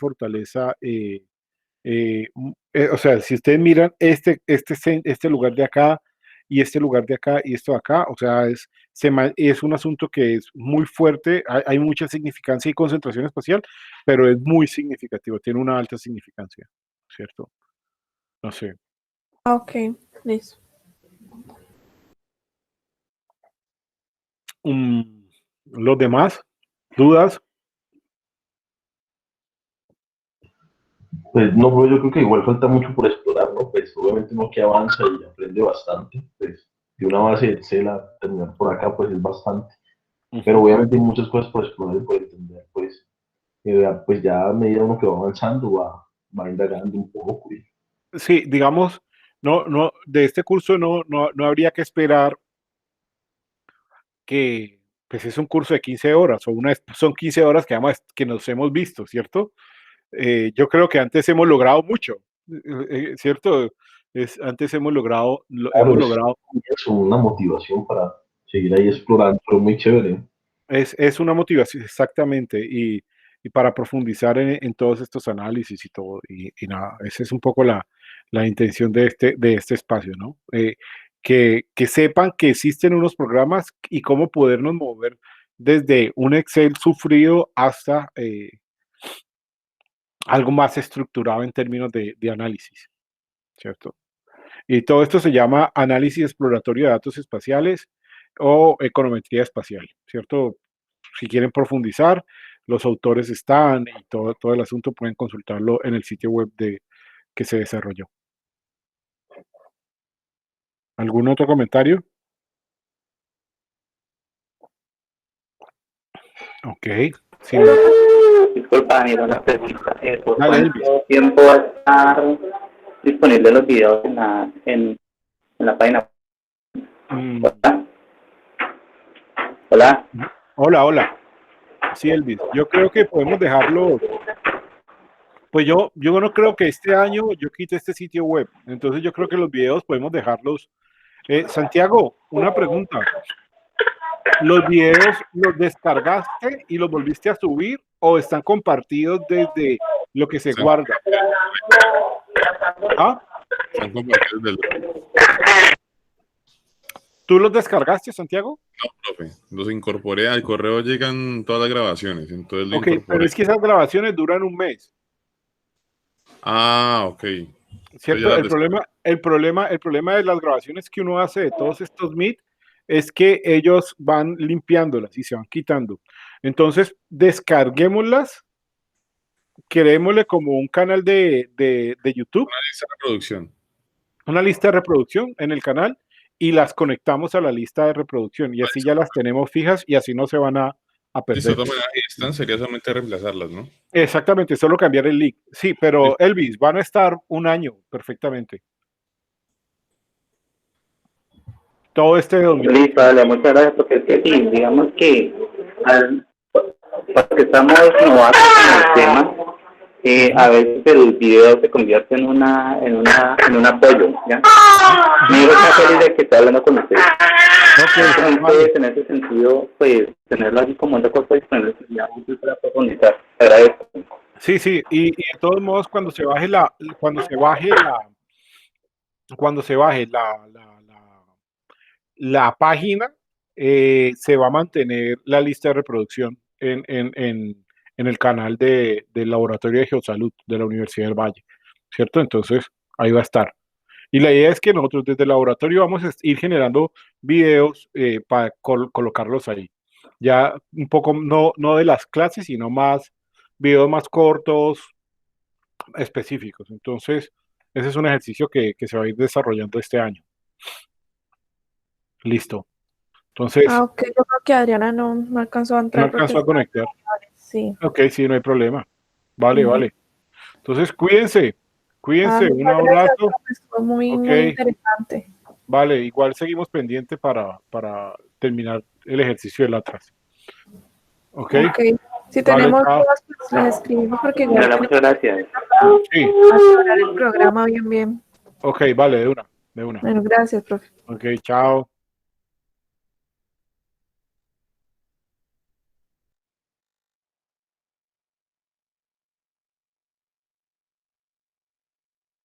sea, si ustedes miran este lugar de acá y este lugar de acá y esto de acá, o sea, es un asunto que es muy fuerte, hay mucha significancia y concentración espacial, pero es muy significativo, tiene una alta significancia, ¿cierto? No sé. Ok, listo. Los demás, ¿dudas? Pues no, pero yo creo que igual falta mucho por explorar, ¿no? Pues obviamente uno que avanza y aprende bastante, pues de una base de Excel a terminar por acá, pues es bastante. Pero obviamente hay muchas cosas por explorar y por entender, pues, pues ya a medida uno que va avanzando va indagando un poco. Sí, digamos, de este curso no habría que esperar que, pues es un curso de 15 horas, son 15 horas que nos hemos visto, ¿cierto? Yo creo que antes hemos logrado mucho, ¿cierto? Antes Claro, es una motivación para seguir ahí explorando, pero muy chévere. Es una motivación, exactamente, y para profundizar en todos estos análisis y todo, y nada, esa es un poco la la intención de este espacio, ¿no? Que sepan que existen unos programas y cómo podernos mover desde un Excel sufrido hasta algo más estructurado en términos de análisis, ¿cierto? Y todo esto se llama análisis exploratorio de datos espaciales o econometría espacial, ¿cierto? Si quieren profundizar, los autores están y todo el asunto pueden consultarlo en el sitio web que se desarrolló. ¿Algún otro comentario? Ok. Sí, Disculpa, Daniel, una pregunta. ¿Por dale, Elvis. cuánto tiempo va a estar disponible los videos en la página? Mm, ¿Hola? ¿Hola? hola. Sí, Elvis. Yo creo que podemos dejarlo. Pues yo no creo que este año yo quite este sitio web. Entonces yo creo que los videos podemos dejarlos. Santiago, una pregunta. ¿Los videos los descargaste y los volviste a subir o están compartidos desde lo que se Sí. guarda? ¿Ah? Están compartidos del ¿Tú los descargaste, Santiago? profe. Los incorporé al correo, llegan todas las grabaciones, entonces lo Ok, pero incorporé. es que esas grabaciones duran un mes, Ah, ok. ¿cierto? ya El problema de las grabaciones que uno hace de todos estos Meet es que ellos van limpiándolas y se van quitando. Entonces, descarguémoslas, creémosle como un canal de YouTube, Esa reproducción. una lista de reproducción en el canal y las conectamos a la lista de reproducción y así ya las tenemos fijas y así no se van a Listo, de perder. todas maneras, están, sería solamente reemplazarlas, ¿no? Exactamente, solo cambiar el link. Sí, pero Elvis, van a estar un año perfectamente. Todo este 2000. Listo, dale, muchas gracias, porque es que sí, digamos que porque estamos novatos en el tema, a veces el video se convierte en un apoyo, ¿ya? Me digo que feliz de que esté hablando con ustedes. Okay, vale. En ese sentido, pues, tenerlo así como un recurso disponible sería útil para profundizar. Te agradezco. Sí, y de todos modos, cuando se baje la página, se va a mantener la lista de reproducción en el canal del Laboratorio de Geosalud de la Universidad del Valle, ¿cierto? Entonces, ahí va a estar. Y la idea es que nosotros desde el laboratorio vamos a ir generando videos para colocarlos ahí. Ya un poco, no de las clases, sino más videos más cortos, específicos. Entonces, ese es un ejercicio que se va a ir desarrollando este año. Listo. Entonces, Ok, yo creo que Adriana no alcanzó a no entrar porque alcanzó a conectar. sí. Ok, sí, no hay problema. Vale, Ujú. vale. Entonces, cuídense, un Muchas gracias, abrazo. profe, estuvo muy Ok, interesante. vale, igual seguimos pendiente para terminar el ejercicio del atrás. Ok, Ok, si vale, tenemos chao. dudas, pues las escribimos porque igual Muchas gracias. Sí, aclarar el programa bien. ok, vale, de una. Bueno, gracias, profe. Ok, chao.